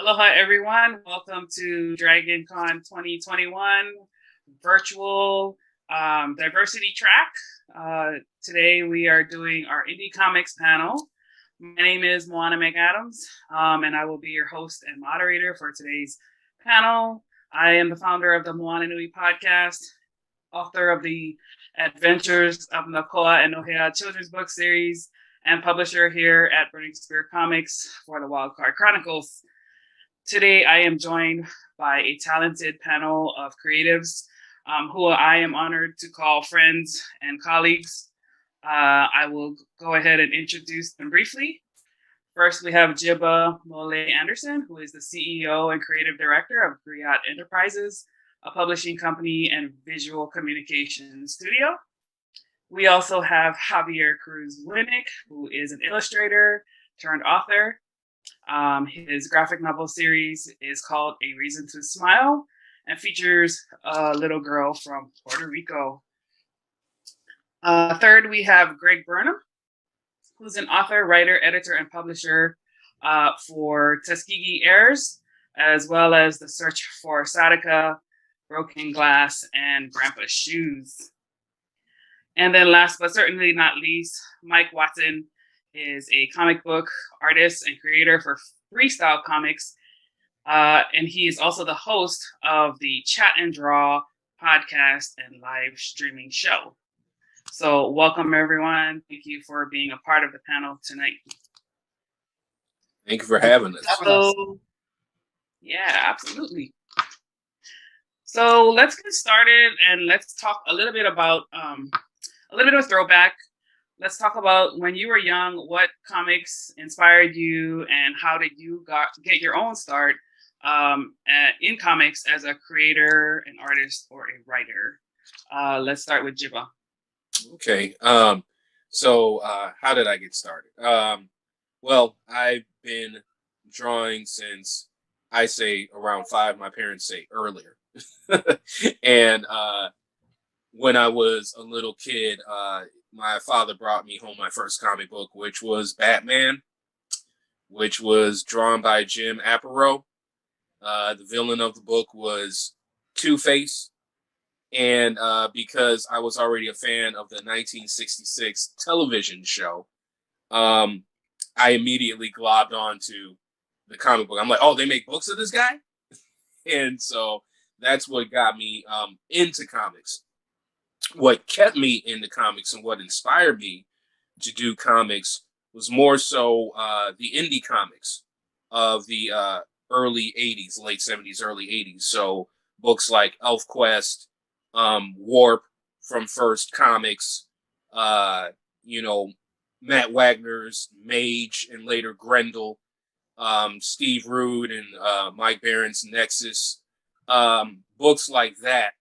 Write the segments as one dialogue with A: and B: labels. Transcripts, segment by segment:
A: Aloha, everyone. Welcome to DragonCon 2021 virtual diversity track. Today we are doing our indie comics panel. My name is Moana Nui, and I will be your host and moderator for today's panel. I am the founder of the Moana Nui podcast, author of the Adventures of Nakoa and Nohea children's book series, and publisher here at Burning Spear Comics for the Wildcard Chronicles. Today, I am joined by a talented panel of creatives who I am honored to call friends and colleagues. I will go ahead and introduce them briefly. First, we have Jiba Molei Anderson, who is the CEO and creative director of Griot Enterprises, a publishing company and visual communication studio. We also have Javier Cruz Winnik, who is an illustrator turned author. His graphic novel series is called A Reason to Smile and features a little girl from Puerto Rico. Third, we have Greg Burnham, who's an author, writer, editor, and publisher for Tuskegee Heirs, as well as The Search for Sadiqah, Broken Glass, and Grandpa's Shoes. And then last but certainly not least, Mike Watson is a comic book artist and creator for Freestyle Comics. And he is also the host of the Chat and Draw podcast and live streaming show. So welcome, everyone. Thank you for being a part of the panel tonight.
B: Thank you for having us.
A: Yeah, absolutely. So let's get started and let's talk a little bit about a little bit of a throwback. Let's talk about when you were young, what comics inspired you and how did you get your own start in comics as a creator, an artist, or a writer. Let's start with Jiba.
B: Okay. So how did I get started? Well, I've been drawing since I say around 5. My parents say earlier. And when I was a little kid, my father brought me home my first comic book, which was Batman, which was drawn by Jim Aparo. The villain of the book was Two-Face. And because I was already a fan of the 1966 television show, I immediately globbed onto the comic book. I'm like, oh, they make books of this guy? And so that's what got me into comics. What kept me into comics and what inspired me to do comics was more so the indie comics of the early 80s, late 70s, early 80s. So books like ElfQuest, Warp from First Comics, Matt Wagner's Mage and later Grendel, Steve Rude and Mike Barron's Nexus. Books like that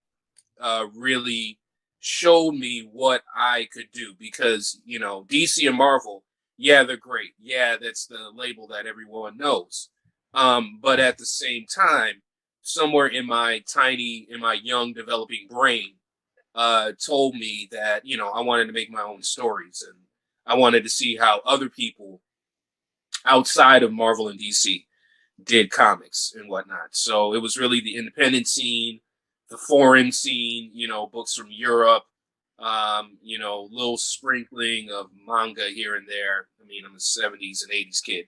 B: really showed me what I could do because, DC and Marvel, yeah, they're great. Yeah, that's the label that everyone knows. But at the same time, somewhere in my young developing brain, told me that, I wanted to make my own stories and I wanted to see how other people outside of Marvel and DC did comics and whatnot. So it was really the independent scene, the foreign scene, books from Europe, little sprinkling of manga here and there. I mean, I'm a 70s and 80s kid.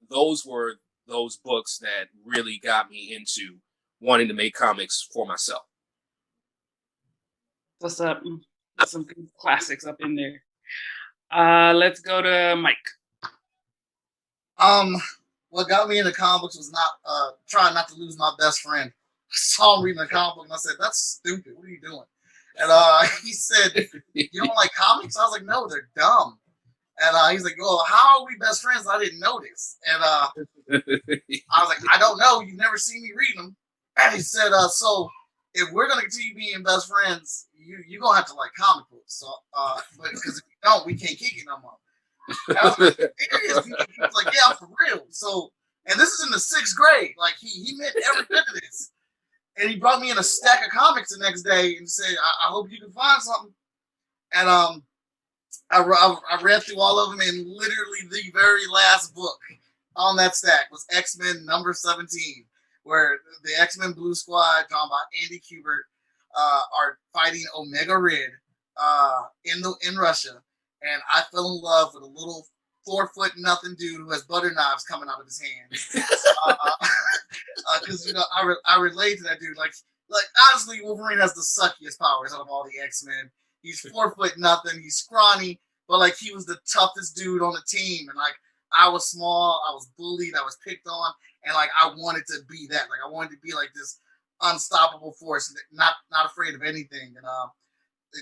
B: Those were those books that really got me into wanting to make comics for myself.
A: What's up? Some good classics up in there. Let's go to Mike.
C: What got me into comics was not trying not to lose my best friend. I saw him reading a comic book and I said, "That's stupid. What are you doing?" And he said, "You don't like comics?" I was like, "No, they're dumb." And he's like, "Well, how are we best friends? I didn't know this." And I was like, "I don't know. You've never seen me read them." And he said, "So if we're gonna continue being best friends, you're gonna have to like comic books. So, but because if you don't, we can't kick it no more." And I was like, he was like, "Yeah, for real." So, and this is in the 6th grade. Like he meant every bit of this. And he brought me in a stack of comics the next day and said, I hope you can find something. And I read through all of them, and literally the very last book on that stack was X-Men number 17, where the X-Men Blue Squad, drawn by Andy Kubert, are fighting Omega Red in Russia, and I fell in love with a little 4 foot nothing dude who has butter knives coming out of his hands. Because I relate to that dude. Like honestly, Wolverine has the suckiest powers out of all the X-Men. He's 4 foot nothing. He's scrawny, but like he was the toughest dude on the team, and like I was small, I was bullied, I was picked on, and like I wanted to be that. Like I wanted to be like this unstoppable force, not afraid of anything. And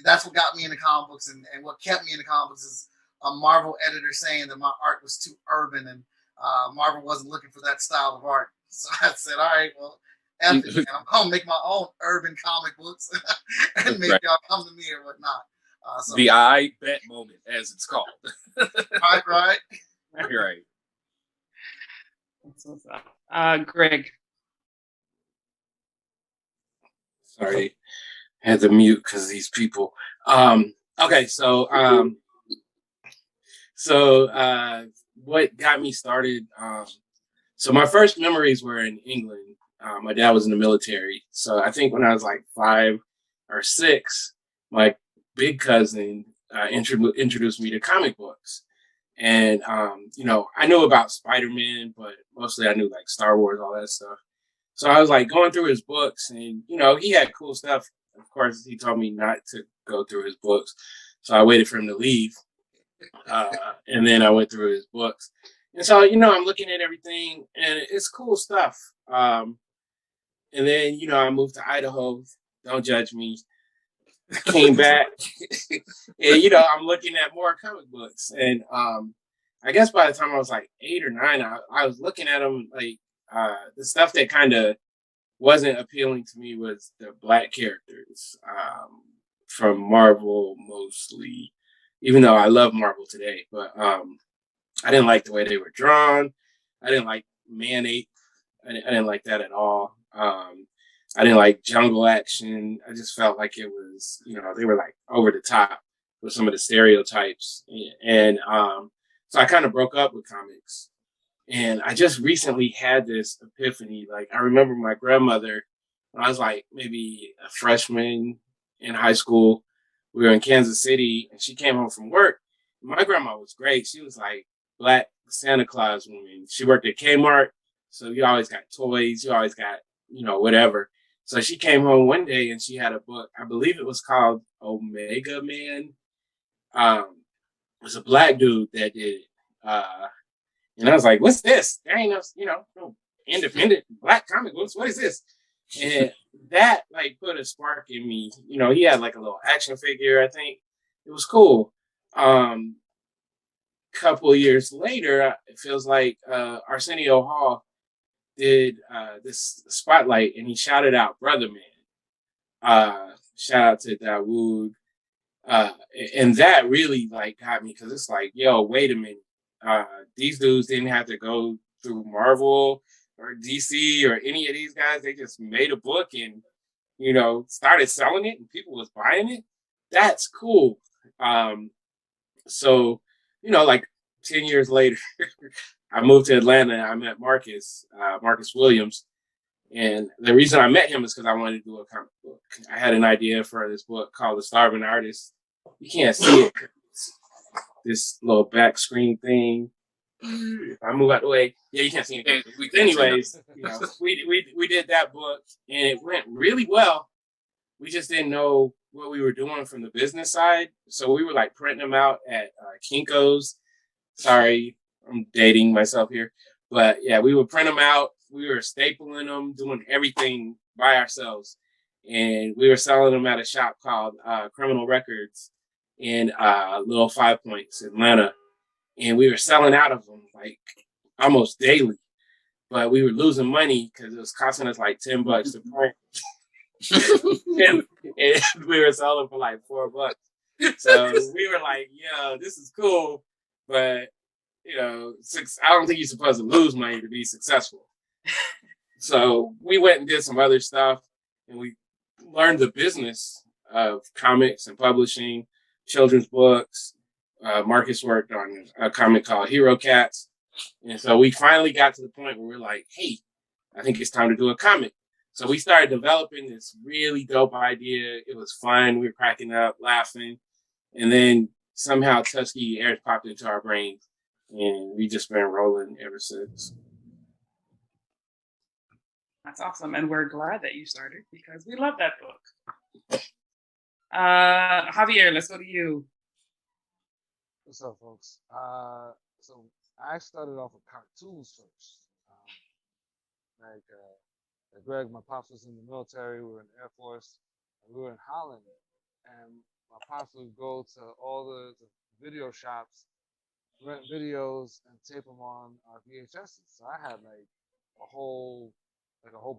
C: that's what got me into comic books, and what kept me into comic books is a Marvel editor saying that my art was too urban, and Marvel wasn't looking for that style of art. So I said, all right, well, F it, and I'm gonna make my own urban comic books and make y'all come to me or whatnot. So,
B: the I bet moment, as it's called.
C: right.
B: Right.
A: Greg.
D: Sorry, I had to mute because these people. Okay, so what got me started? So my first memories were in England. My dad was in the military, so I think when I was like 5 or 6, my big cousin introduced me to comic books. And, I knew about Spider-Man, but mostly I knew like Star Wars, all that stuff. So I was like going through his books, and, he had cool stuff. Of course, he told me not to go through his books. So I waited for him to leave. And then I went through his books. And so, I'm looking at everything, and it's cool stuff. And then, I moved to Idaho. Don't judge me. Came back, and I'm looking at more comic books, and I guess by the time I was like 8 or 9, I was looking at them like the stuff that kind of wasn't appealing to me was the Black characters from Marvel mostly, even though I love Marvel today, but I didn't like the way they were drawn. I didn't like Man-Ape. I didn't like that at all. I didn't like jungle action. I just felt like it was, they were like over the top with some of the stereotypes. And so I kind of broke up with comics. And I just recently had this epiphany. Like, I remember my grandmother, when I was like maybe a freshman in high school, we were in Kansas City, and she came home from work. My grandma was great. She was like Black Santa Claus woman. She worked at Kmart. So you always got toys. You always got, whatever. So she came home one day and she had a book. I believe it was called Omega Man. It was a Black dude that did it. And I was like, what's this? There ain't no independent Black comic books. What is this? And that like put a spark in me. He had like a little action figure, I think. It was cool. Couple of years later, it feels like Arsenio Hall did this spotlight, and he shouted out Brother Man. Shout out to Dawood. And that really like got me, because it's like, yo, wait a minute. These dudes didn't have to go through Marvel or DC or any of these guys. They just made a book and, started selling it, and people was buying it. That's cool. So, like 10 years later, I moved to Atlanta, and I met Marcus Williams. And the reason I met him is because I wanted to do a comic book. I had an idea for this book called The Starving Artist. You can't see it. This little back screen thing. If I move out the way, yeah, you can't see anything. Anyways, we did that book, and it went really well. We just didn't know what we were doing from the business side. So we were like printing them out at Kinko's. Sorry, I'm dating myself here. But yeah, we would print them out. We were stapling them, doing everything by ourselves. And we were selling them at a shop called Criminal Records in Little 5 Points, Atlanta. And we were selling out of them like almost daily. But we were losing money because it was costing us like $10 to print. and we were selling for like $4. So we were like, yo, this is cool. But, I don't think you're supposed to lose money to be successful. So we went and did some other stuff, and we learned the business of comics and publishing, children's books. Marcus worked on a comic called Hero Cats. And so we finally got to the point where we're like, hey, I think it's time to do a comic. So we started developing this really dope idea. It was fun. We were cracking up, laughing. And then somehow Tuskegee Heirs popped into our brains. And we just been rolling ever since.
A: That's awesome. And we're glad that you started because we love that book. Javier, let's go to you.
E: What's up, folks? So I started off with cartoons first. Like Greg, my pops was in the military. We were in the Air Force. And we were in Holland, and my pops would go to all the video shops, rent videos, and tape them on our VHSs. So I had like a whole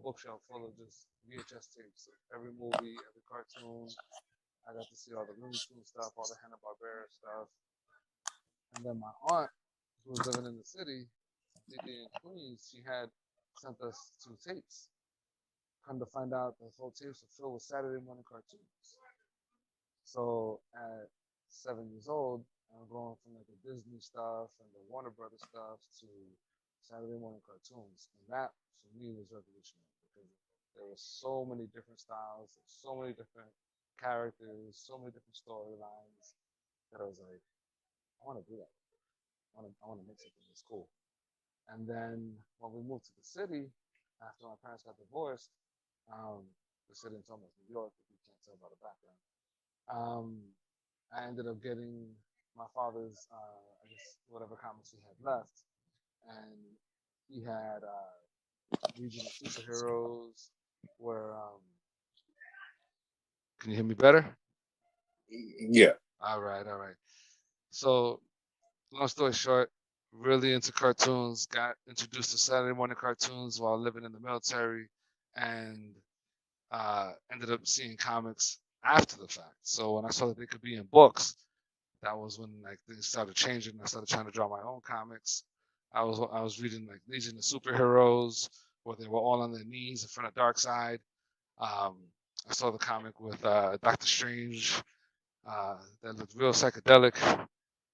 E: bookshelf full of just VHS tapes of every movie, every cartoon. I got to see all the Looney Tunes stuff, all the Hanna-Barbera stuff. And then my aunt, who was living in the city, in Queens, she had sent us 2 tapes. Come to find out, the whole tapes were filled with Saturday morning cartoons. So at 7 years old, I'm going from like the Disney stuff and the Warner Brothers stuff to Saturday morning cartoons. And that, for me, was revolutionary because there were so many different styles, so many different characters, so many different storylines that I was like, I want to do that. I want to make something that's cool. And then when we moved to the city, after my parents got divorced, the city in Thomas, New York, if you can't tell by the background, I ended up getting my father's, I guess, whatever comics he had left. And he had Legion of Superheroes, where, can you hear me better?
B: Yeah.
E: All right. So, long story short, really into cartoons, got introduced to Saturday morning cartoons while living in the military, and ended up seeing comics after the fact. So when I saw that they could be in books, that was when like things started changing. I started trying to draw my own comics. I was reading like Legion of Superheroes, where they were all on their knees in front of Darkseid. I saw the comic with Doctor Strange that looked real psychedelic.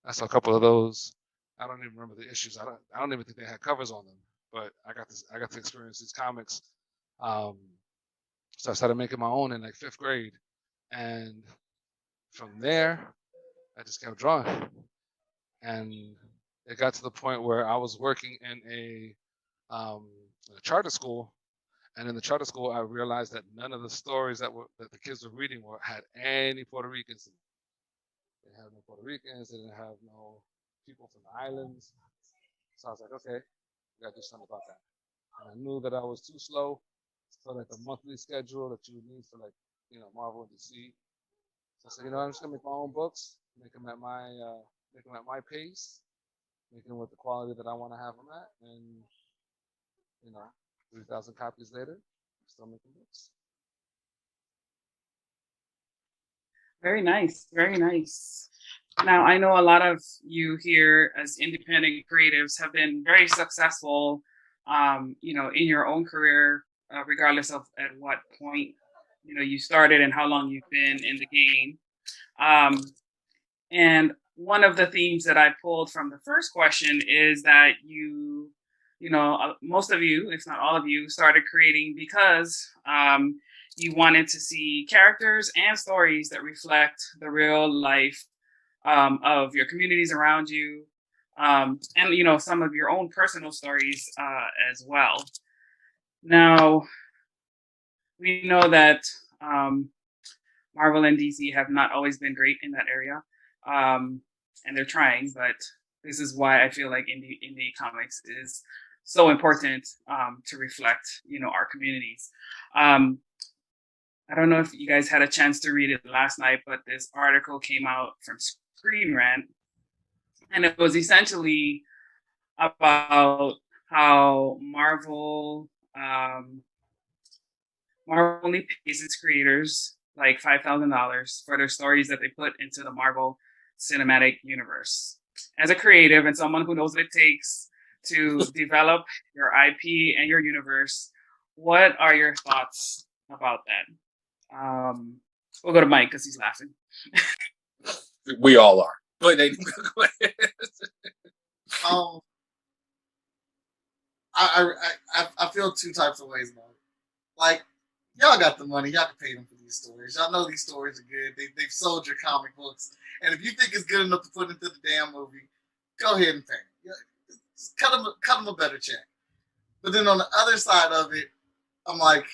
E: I saw a couple of those. I don't even remember the issues. I don't even think they had covers on them. But I got to experience these comics. So I started making my own in like 5th grade, and from there, I just kept drawing. And it got to the point where I was working in a charter school, and in the charter school, I realized that none of the stories that the kids were reading had any Puerto Ricans in them. They didn't have no Puerto Ricans. They didn't have no people from the islands. So I was like, okay, we gotta do something about that. And I knew that I was too slow for like the monthly schedule that you would need for like, Marvel and DC. So I said, I'm just gonna make my own books, make them at my pace, make them with the quality that I want to have them at, and 3,000 copies later, I'm still making books.
A: Very nice. Very nice. Now, I know a lot of you here as independent creatives have been very successful, in your own career, regardless of at what point, you started and how long you've been in the game. And one of the themes that I pulled from the first question is that most of you, if not all of you, started creating because you wanted to see characters and stories that reflect the real life of your communities around you, and some of your own personal stories as well. Now, we know that Marvel and DC have not always been great in that area, and they're trying, but this is why I feel like indie comics is so important to reflect, our communities. I don't know if you guys had a chance to read it last night, but this article came out from Screen Rant, and it was essentially about how Marvel only pays its creators like $5,000 for their stories that they put into the Marvel Cinematic Universe. As a creative and someone who knows what it takes to develop your IP and your universe, what are your thoughts about that? We'll go to Mike because he's laughing.
B: We all are. But
C: I feel two types of ways about it. Like, y'all got the money, y'all can pay them for these stories. Y'all know these stories are good. They've sold your comic books, and if you think it's good enough to put into the damn movie, go ahead and pay. Just cut them a better check. But then on the other side of it, I'm like,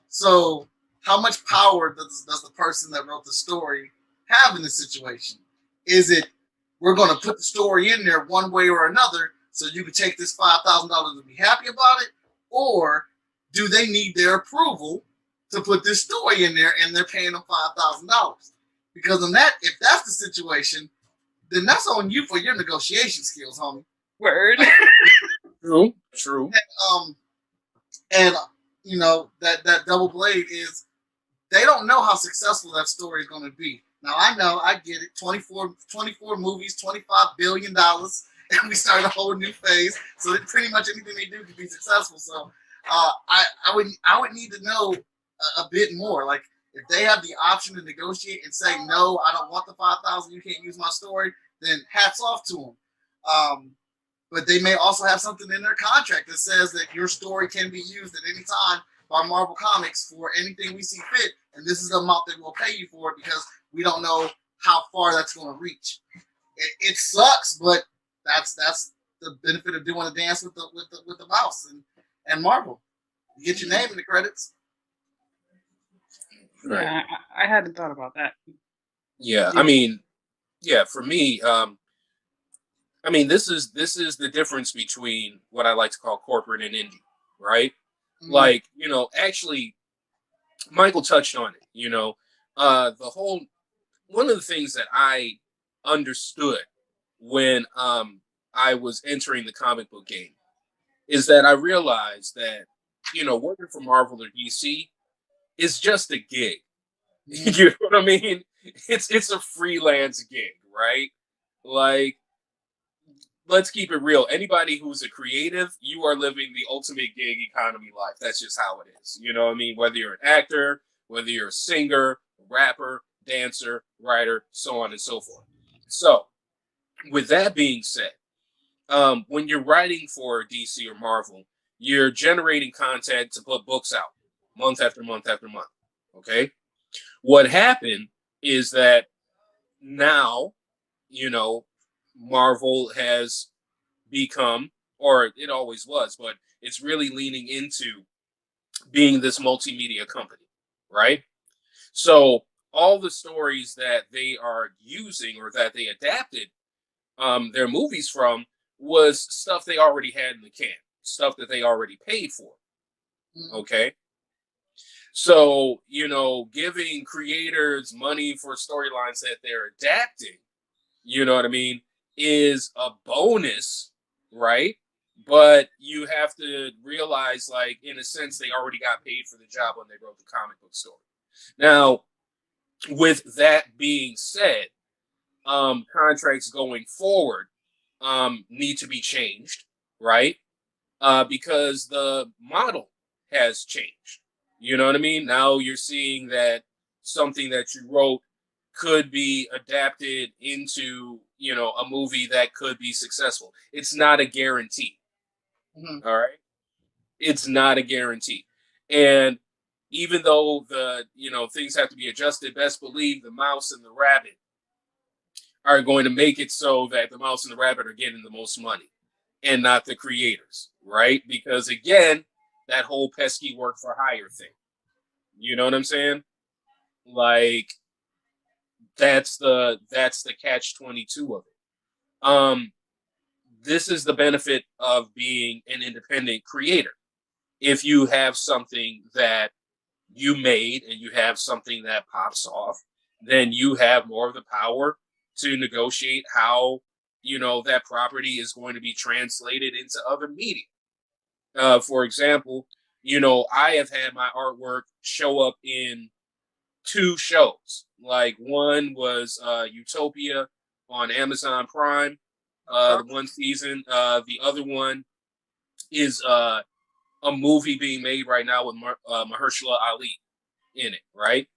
C: so how much power does the person that wrote the story have in this situation? Is it we're going to put the story in there one way or another so you can take this $5,000 and be happy about it? Or do they need their approval to put this story in there and they're paying them $5,000? Because if that's the situation, then that's on you for your negotiation skills, homie.
A: Word.
B: True.
C: And you know, that double blade is they don't know how successful that story is going to be. Now, I know, I get it. 24 movies, $25 billion, and we start a whole new phase. So that pretty much anything they do can be successful. So I would need to know a bit more. Like, if they have the option to negotiate and say, no, I don't want the 5,000, you can't use my story, then hats off to them. But they may also have something in their contract that says that your story can be used at any time by Marvel Comics for anything we see fit, and this is the amount that we'll pay you for it because we don't know how far that's going to reach. It sucks, but that's the benefit of doing a dance with the mouse and Marvel. You get your name in the credits.
B: Right.
A: Yeah, I hadn't thought about that.
B: Yeah, I mean, yeah, for me, I mean, this is the difference between what I like to call corporate and indie, right? Mm-hmm. Like, you know, actually, Michael touched on it. You know, one of the things that I understood when I was entering the comic book game is that I realized that, you know, working for Marvel or DC is just a gig. You know what I mean? It's a freelance gig, right? Like, let's keep it real. Anybody who's a creative, you are living the ultimate gig economy life. That's just how it is. You know what I mean? Whether you're an actor, whether you're a singer, rapper, dancer, writer, so on and so forth. So, with that being said, when you're writing for DC or Marvel, you're generating content to put books out month after month after month. Okay? What happened is that now, you know, Marvel has become, or it always was, but it's really leaning into being this multimedia company, right? So all the stories that they are using or that they adapted their movies from was stuff they already had in the can, stuff that they already paid for. Okay. So, you know, giving creators money for storylines that they're adapting, you know what I mean, is a bonus, right? But you have to realize, like, in a sense, they already got paid for the job when they wrote the comic book story. Now, with that being said, contracts going forward need to be changed, right? Because the model has changed. You know what I mean? Now you're seeing that something that you wrote could be adapted into, you know, a movie that could be successful. It's not a guarantee. Mm-hmm. All right. It's not a guarantee. And even though things have to be adjusted, best believe the mouse and the rabbit are going to make it so that the mouse and the rabbit are getting the most money and not the creators, right? Because again, that whole pesky work for hire thing. You know what I'm saying? Like, that's the catch-22 of it. This is the benefit of being an independent creator. If you have something that you made and you have something that pops off, then you have more of the power to negotiate how, you know, that property is going to be translated into other media. For example, you know, I have had my artwork show up in 2 shows. Like, one was Utopia on Amazon Prime, the one season. The other one is a movie being made right now with Mahershala Ali in it, right?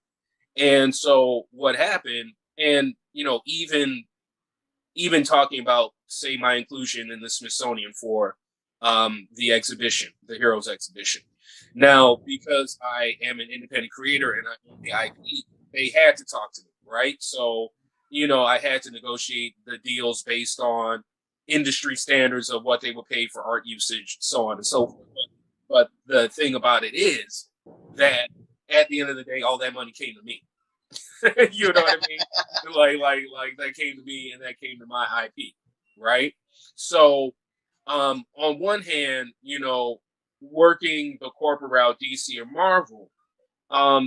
B: And so what happened, and, you know, even talking about, say, my inclusion in the Smithsonian for the exhibition, the Heroes exhibition. Now, because I am an independent creator and I own the IP, they had to talk to me, right? So, I had to negotiate the deals based on industry standards of what they would pay for art usage, so on and so forth. But the thing about it is that at the end of the day, all that money came to me. You know what I mean? Like that came to me and that came to my IP, right? So, on one hand, working the corporate route, DC or Marvel,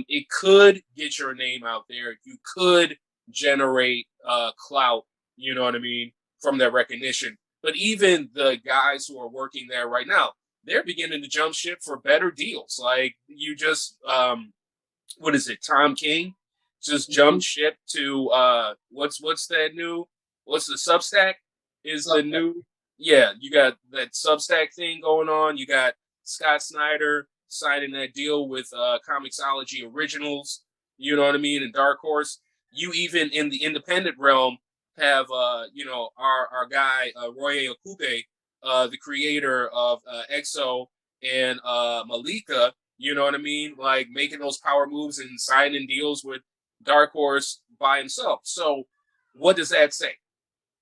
B: it could get your name out there. You could generate clout, you know what I mean, from that recognition. But even the guys who are working there right now, they're beginning to jump ship for better deals. Like you just, what is it? Tom King just jumped ship to what's the Substack is the new. Yeah, you got that Substack thing going on. You got Scott Snyder signing that deal with Comixology Originals, you know what I mean, and Dark Horse. You even in the independent realm have our guy Roye Okube, the creator of EXO and Malika, you know what I mean, like making those power moves and signing deals with Dark Horse by himself. So what does that say?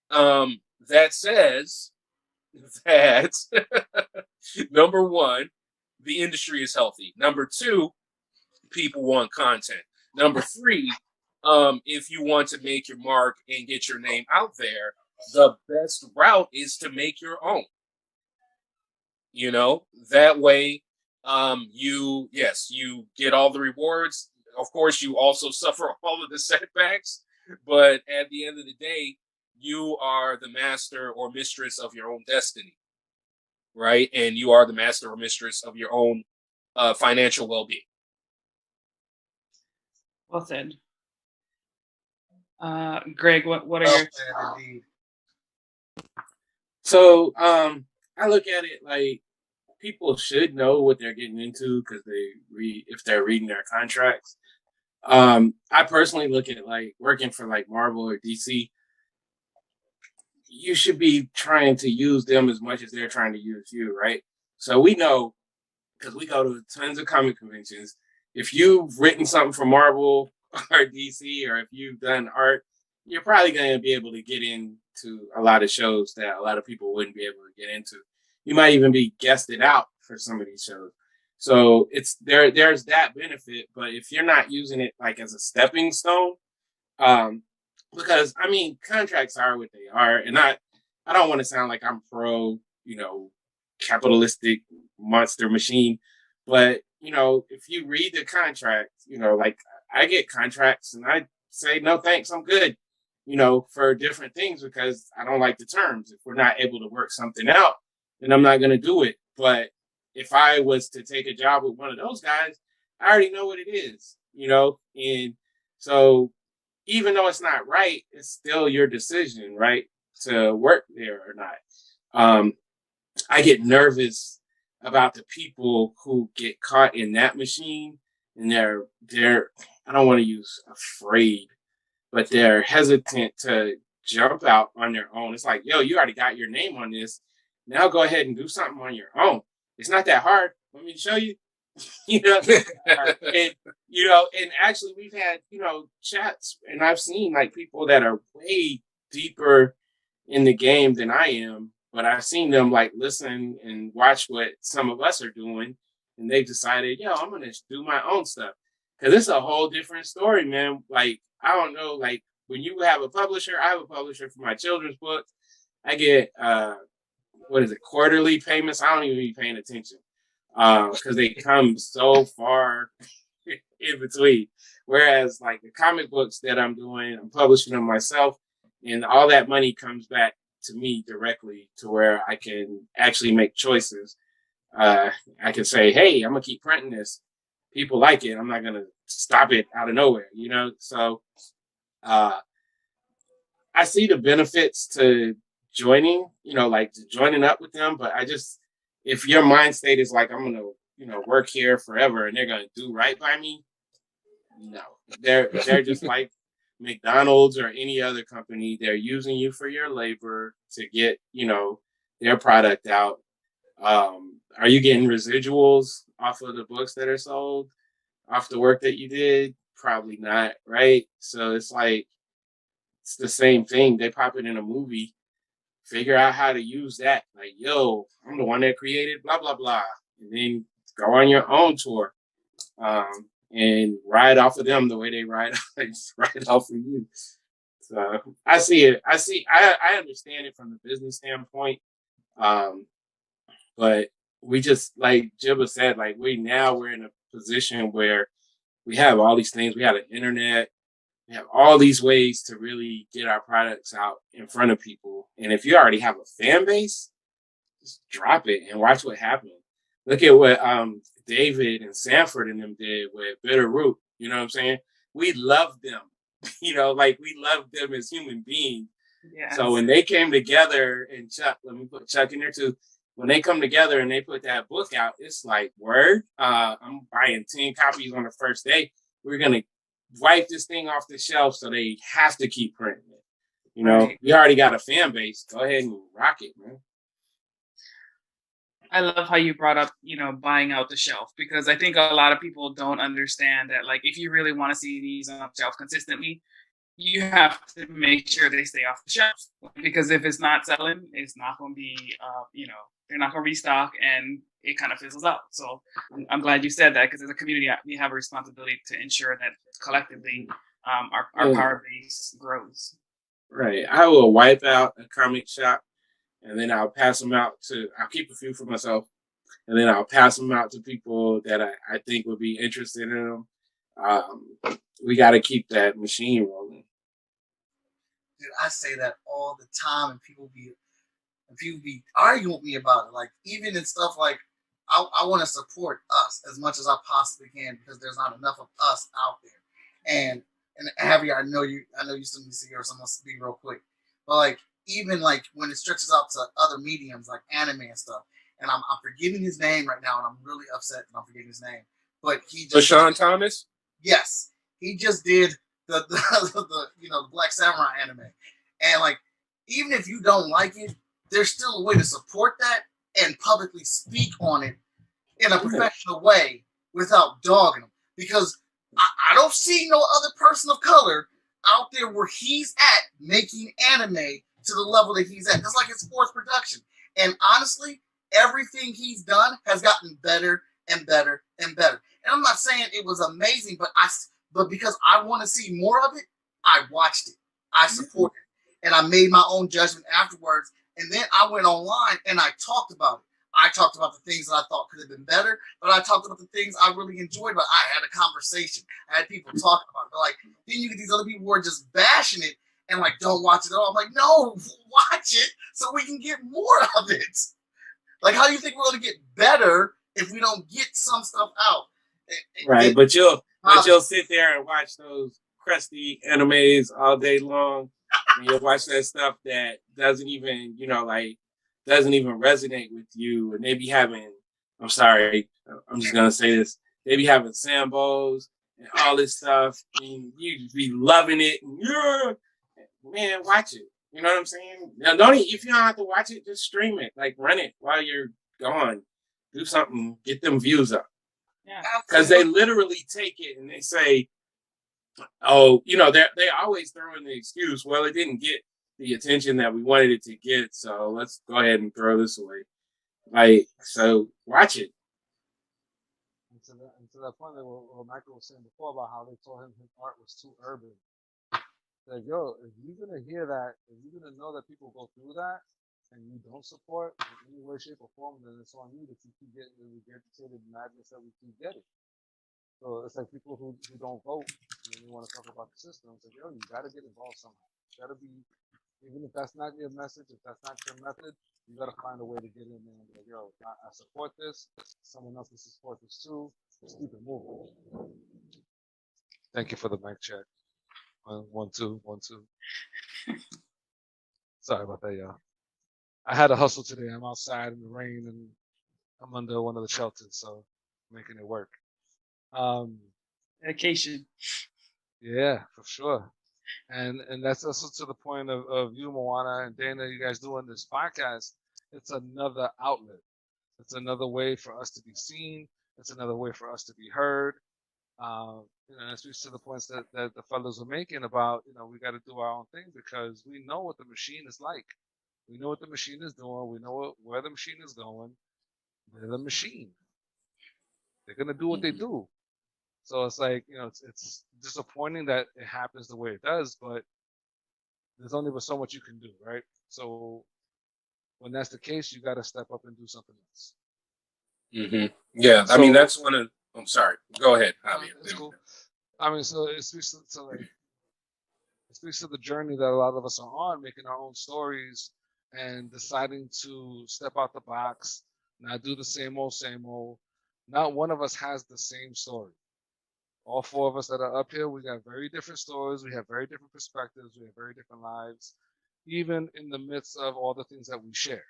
B: That says that number one, the industry is healthy. Number two, people want content. Number three, if you want to make your mark and get your name out there, the best route is to make your own. That way, you get all the rewards. Of course, you also suffer all of the setbacks, but at the end of the day, you are the master or mistress of your own destiny, right? And you are the master or mistress of your own financial well-being.
A: Well said. Greg, what are your...
C: Indeed.
D: So I look at it like people should know what they're getting into because if they're reading their contracts. I personally look at it like working for like Marvel or DC. You should be trying to use them as much as they're trying to use you, right? So we know, because we go to tons of comic conventions, if you've written something for Marvel or DC, or if you've done art, you're probably going to be able to get into a lot of shows that a lot of people wouldn't be able to get into. You might even be guested out for some of these shows. So there's that benefit, but if you're not using it like as a stepping stone, because I mean, contracts are what they are, and I don't want to sound like I'm pro, capitalistic monster machine, but if you read the contract, like I get contracts and I say no thanks, I'm good, for different things because I don't like the terms. If we're not able to work something out, then I'm not going to do it. But if I was to take a job with one of those guys, I already know what it is, and so even though it's not right, it's still your decision, right, to work there or not. I get nervous about the people who get caught in that machine, and they're I don't want to use afraid, but they're hesitant to jump out on their own. It's like, yo, you already got your name on this. Now go ahead and do something on your own. It's not that hard. Let me show you. And actually we've had, chats, and I've seen like people that are way deeper in the game than I am, but I've seen them like listen and watch what some of us are doing, and they've decided, I'm going to do my own stuff. Because it's a whole different story, man. Like, I don't know, like when you have a publisher, I have a publisher for my children's books. I get, quarterly payments? I don't even be paying attention. Because they come so far in between. Whereas like the comic books that I'm doing, I'm publishing them myself, and all that money comes back to me directly to where I can actually make choices. I can say, hey, I'm gonna keep printing this. People like it. I'm not gonna stop it out of nowhere, So I see the benefits to joining, to joining up with them, but if your mind state is like, I'm going to, work here forever and they're going to do right by me. No, they're just like McDonald's or any other company. They're using you for your labor to get, their product out. Are you getting residuals off of the books that are sold, off the work that you did? Probably not, right? So it's like, it's the same thing. They pop it in a movie, figure out how to use that. Like, yo, I'm the one that created blah, blah, blah. And then go on your own tour and ride off of them the way they ride off of you. So I see it. I understand it from the business standpoint. But we just, like Jiba said, like we're in a position where we have all these things. We have the internet. We have all these ways to really get our products out in front of people. And if you already have a fan base, just drop it and watch what happens. Look at what David and Sanford and them did with Bitter Root. You know what I'm saying? We love them. Like we love them as human beings. Yes. So when they came together, and Chuck, let me put Chuck in there too. When they come together and they put that book out, it's like, word, I'm buying 10 copies on the first day. We're going to wipe this thing off the shelf, so they have to keep printing it. Right. We already got a fan base. Go ahead and rock it, man.
A: I love how you brought up, buying out the shelf, because I think a lot of people don't understand that, like, if you really want to see these on the shelf consistently, you have to make sure they stay off the shelf, because if it's not selling, it's not going to be, they're not going to restock, and it kind of fizzles out. So I'm glad you said that, because as a community, we have a responsibility to ensure that collectively our power base grows.
D: Right. I will wipe out a comic shop, and then I'll pass them out I'll keep a few for myself, and then I'll pass them out to people that I think would be interested in them. We got to keep that machine rolling.
C: Dude, I say that all the time, and people be arguing with me about it. Like, even in stuff like, I want to support us as much as I possibly can, because there's not enough of us out there. And Javier, I know you still need to see here, so I'm gonna speak real quick. But like, even like when it stretches out to other mediums like anime and stuff, and I'm forgetting his name right now, and I'm really upset that I'm forgetting his name. But he just
B: Sean Thomas?
C: Yes. He just did the Black Samurai anime. And like, even if you don't like it, there's still a way to support that and publicly speak on it in a professional way without dogging him. Because I don't see no other person of color out there where he's at making anime to the level that he's at. Just like his sports production. And honestly, everything he's done has gotten better and better and better. And I'm not saying it was amazing, but because I want to see more of it, I watched it. I supported it. And I made my own judgment afterwards. And then I went online and I talked about it. I talked about the things that I thought could have been better, but I talked about the things I really enjoyed. But I had a conversation. I had people talking about it. But like, then you get these other people who are just bashing it and like, don't watch it at all. I'm like, no, watch it so we can get more of it. Like, how do you think we're going to get better if we don't get some stuff out?
D: Right, but you'll sit there and watch those crusty animes all day long, and you'll watch that stuff that doesn't even resonate with you, and they be having, I'm sorry, I'm just gonna say this, they be having Sambos and all this stuff, and you be loving it, and man, watch it. You know what I'm saying? Now, if you don't have to watch it, just stream it, like run it while you're gone, do something, get them views up.
A: Yeah,
D: because they literally take it and they say, "Oh, they always throw in the excuse. Well, it didn't get the attention that we wanted it to get, so let's go ahead and throw this away." Like, so watch it.
E: And to that point that what Michael was saying before about how they told him his art was too urban. Like, yo, if you're gonna hear that, if you're gonna know that people go through that, and you don't support in any way, shape, or form, then it's on you that you keep getting the regurgitated madness that we keep getting. So it's like people who don't vote and they want to talk about the system. It's like, yo, you got to get involved somehow. You got to be, even if that's not your message, if that's not your method, you got to find a way to get in there and be like, yo, I support this. Someone else needs to support this too. Let's keep it moving. Thank you for the mic check. 1, 2, 1, 2. Sorry about that, y'all. I had a hustle today. I'm outside in the rain and I'm under one of the shelters, so making it work.
A: Dedication.
E: Yeah, for sure. And that's also to the point of you, Moana, and Dana, you guys doing this podcast. It's another outlet. It's another way for us to be seen. It's another way for us to be heard. It speaks to the points that the fellows are making about, we got to do our own thing because we know what the machine is like. We know what the machine is doing. We know where the machine is going. They're the machine. They're going to do what they do. So it's like, it's disappointing that it happens the way it does, but there's only but so much you can do, right? So when that's the case, you got to step up and do something else.
B: Mm-hmm. Yeah, I mean, that's one of. I'm sorry. Go ahead, Javier.
E: That's cool. I mean, so it speaks to the journey that a lot of us are on, making our own stories and deciding to step out the box, not do the same old, same old. Not one of us has the same story. All four of us that are up here, we got very different stories. We have very different perspectives. We have very different lives, even in the midst of all the things that we share.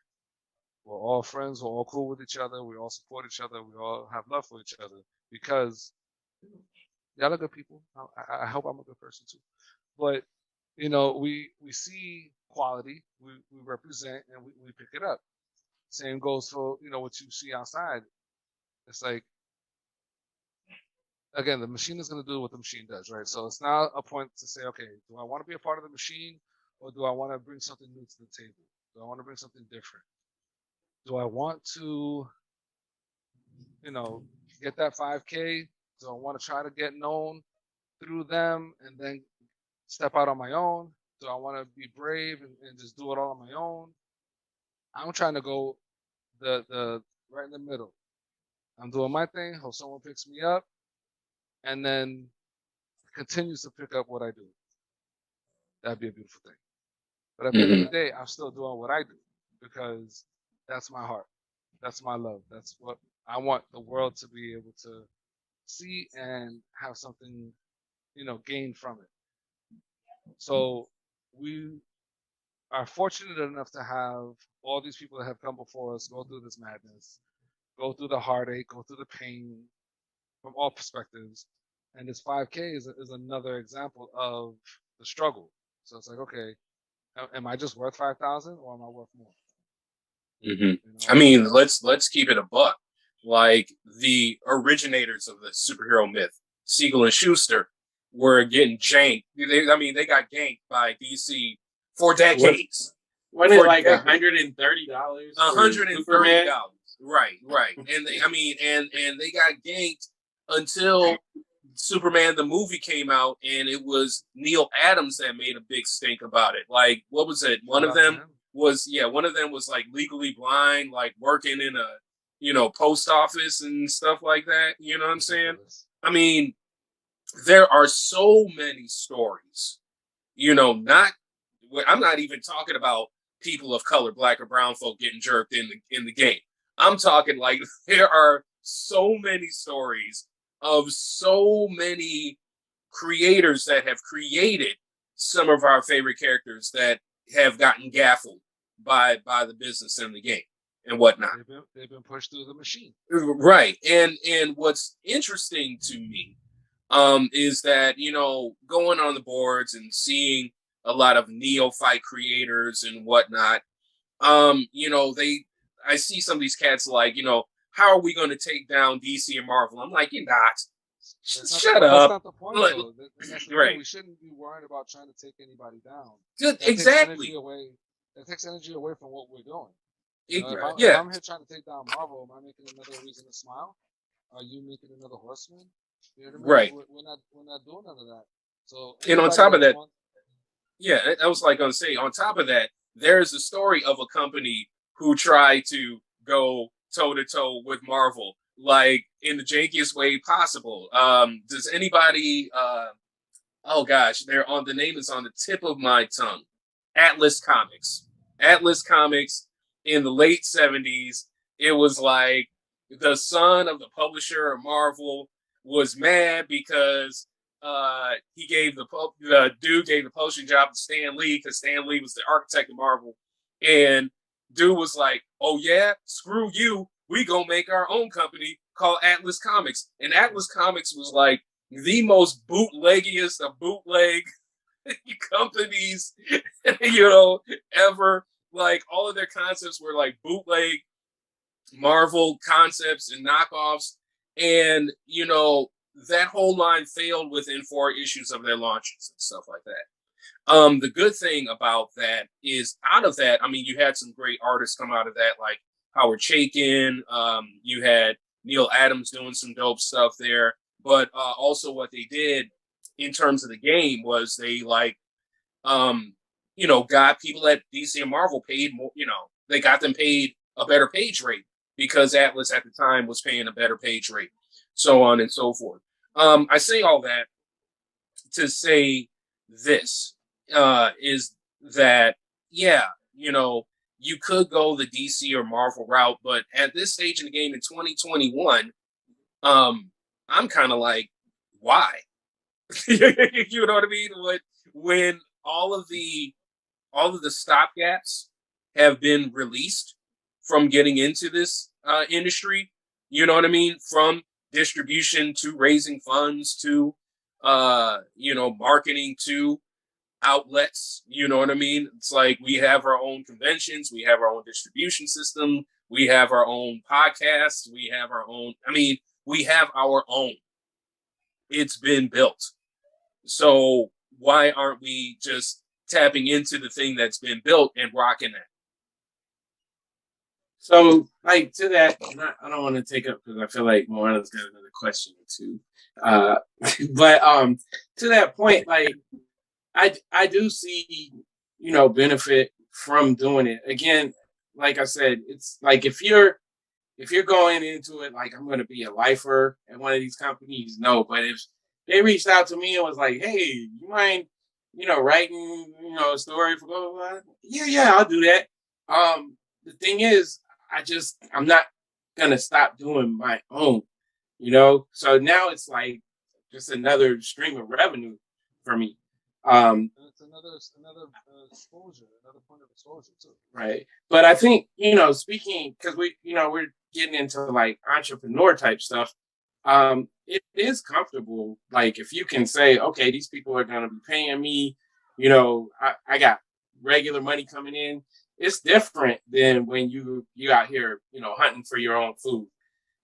E: We're all friends. We're all cool with each other. We all support each other. We all have love for each other because y'all are good people. I hope I'm a good person too. But, we see quality, we represent, and we pick it up. Same goes for, what you see outside. It's like, again, the machine is going to do what the machine does, right? So it's now a point to say, okay, do I want to be a part of the machine or do I want to bring something new to the table? Do I want to bring something different? Do I want to, get that 5K? Do I want to try to get known through them and then step out on my own? Do I want to be brave and just do it all on my own? I'm trying to go the right in the middle. I'm doing my thing, hope someone picks me up, and then continues to pick up what I do. That'd be a beautiful thing. But at the end of the day, I'm still doing what I do because that's my heart. That's my love. That's what I want the world to be able to see and have something, gain from it. So we are fortunate enough to have all these people that have come before us go through this madness, go through the heartache, go through the pain from all perspectives. And this 5K is another example of the struggle. So it's like, okay, am I just worth 5,000 or am I worth more?
B: I mean, let's keep it a buck. Like the originators of the superhero myth, Siegel and Schuster, were getting janked. They got ganked by DC for decades.
D: Wasn't it like $130?
B: $130. Right. And they got ganked until Superman the movie came out, and it was Neil Adams that made a big stink about it. Like, what was it? One of them was like legally blind, like working in a post office and stuff like that. You know what I'm saying? I mean, there are so many stories. I'm not even talking about people of color, black or brown folk getting jerked in the game. I'm talking like there are so many stories of so many creators that have created some of our favorite characters that have gotten gaffled by the business and the game and whatnot.
E: They've been pushed through the machine.
B: Right. And what's interesting to me is that, going on the boards and seeing a lot of neophyte creators and whatnot, I see some of these cats like, how are we going to take down DC and Marvel? I'm like, you're not. Shut up.
E: That's not the point, though. That's the
B: right.
E: Thing. We shouldn't be worried about trying to take anybody down.
B: Exactly.
E: That takes energy away from what we're doing.
B: If
E: I'm here trying to take down Marvel, am I making another reason to smile? Are you making another Horseman? You know what I mean?
B: Right.
E: We're not doing none of that. So,
B: and on top of that, I was like going to say, on top of that, there's a story of a company who tried to go toe-to-toe with Marvel, like in the jankiest way possible. Does anybody, oh gosh, the name is on the tip of my tongue. Atlas Comics in the late 70s. It was like the son of the publisher of Marvel was mad because he gave the dude gave the publishing job to Stan Lee because Stan Lee was the architect of Marvel, and dude was like, "Oh yeah, screw you. We gonna make our own company called Atlas Comics." And Atlas Comics was like the most bootleggiest of bootleg companies, ever. Like all of their concepts were like bootleg Marvel concepts and knockoffs, and that whole line failed within 4 issues of their launches and stuff like that. The good thing about that is, out of that, I mean, you had some great artists come out of that, like Howard Chaykin. You had Neil Adams doing some dope stuff there, but also what they did in terms of the game was they got people at DC and Marvel paid more. They got them paid a better page rate because Atlas at the time was paying a better page rate, so on and so forth. I say all that to say this is that, you could go the DC or Marvel route, but at this stage in the game in 2021, I'm kind of like, why? You know what I mean? When all of the stopgaps have been released from getting into this industry, you know what I mean? From distribution to raising funds to marketing to outlets, you know what I mean? It's like we have our own conventions, we have our own distribution system, we have our own podcasts, we have our own, we have our own. It's been built. So why aren't we just tapping into the thing that's been built and rocking that?
D: So, to that, I don't want to take up because I feel like Moana's got another question or two. But to that point, I do see, benefit from doing it. Again, like I said, it's like if you're going into it like I'm going to be a lifer at one of these companies, no. But if they reached out to me and was like, "Hey, you mind, writing, a story for blah blah blah?" Yeah, I'll do that. The thing is, I'm not gonna stop doing my own, So now it's like just another stream of revenue for me.
E: It's another exposure, another point of exposure too.
D: Right. But I think, speaking, because we're getting into like entrepreneur type stuff. It is comfortable. Like if you can say, okay, these people are going to be paying me, I got regular money coming in. It's different than when you out here, hunting for your own food.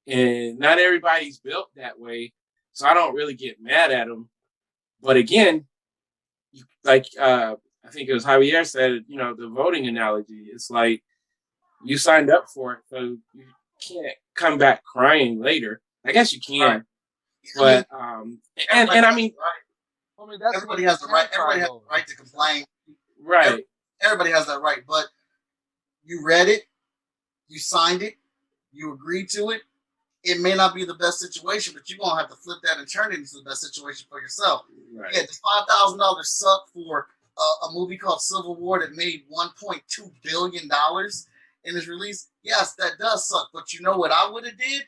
D: And not everybody's built that way. So I don't really get mad at them. But again, I think it was Javier said, the voting analogy. It's like you signed up for it, so you can't come back crying later. I guess you can, but
C: everybody has the right. Everybody has the right to complain.
D: Right.
C: Everybody has that right, but you read it, you signed it, you agreed to it. It may not be the best situation, but you're gonna have to flip that and turn it into the best situation for yourself.
D: Right.
C: Yeah, the $5,000 suck for a movie called Civil War that made $1.2 billion in its release. Yes, that does suck. But you know what I would have did?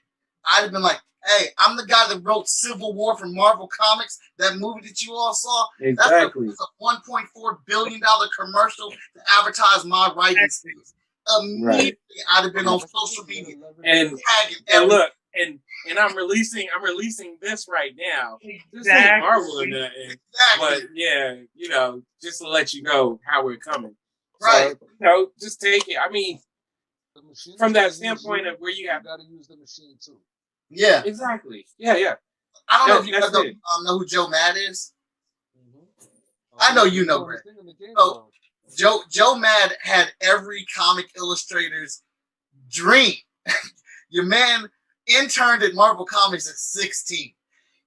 C: I'd have been like, hey, I'm the guy that wrote Civil War from Marvel Comics, that movie that you all saw.
D: Exactly.
C: That's a $1.4 billion commercial to advertise my writing skills. Immediately, I'd have been on social media
D: and look, and I'm releasing this right now. This ain't Marvel or nothing. But yeah, just to let you know how we're coming.
C: Right.
D: So, just take it. I mean, from that standpoint of where you have
E: got to use the machine too.
C: Yeah.
D: Exactly. Yeah.
C: I don't know if you guys know who Joe Mad is.
E: Mm-hmm.
C: I know you know, Greg. So, Joe Mad had every comic illustrator's dream. Your man interned at Marvel Comics at 16.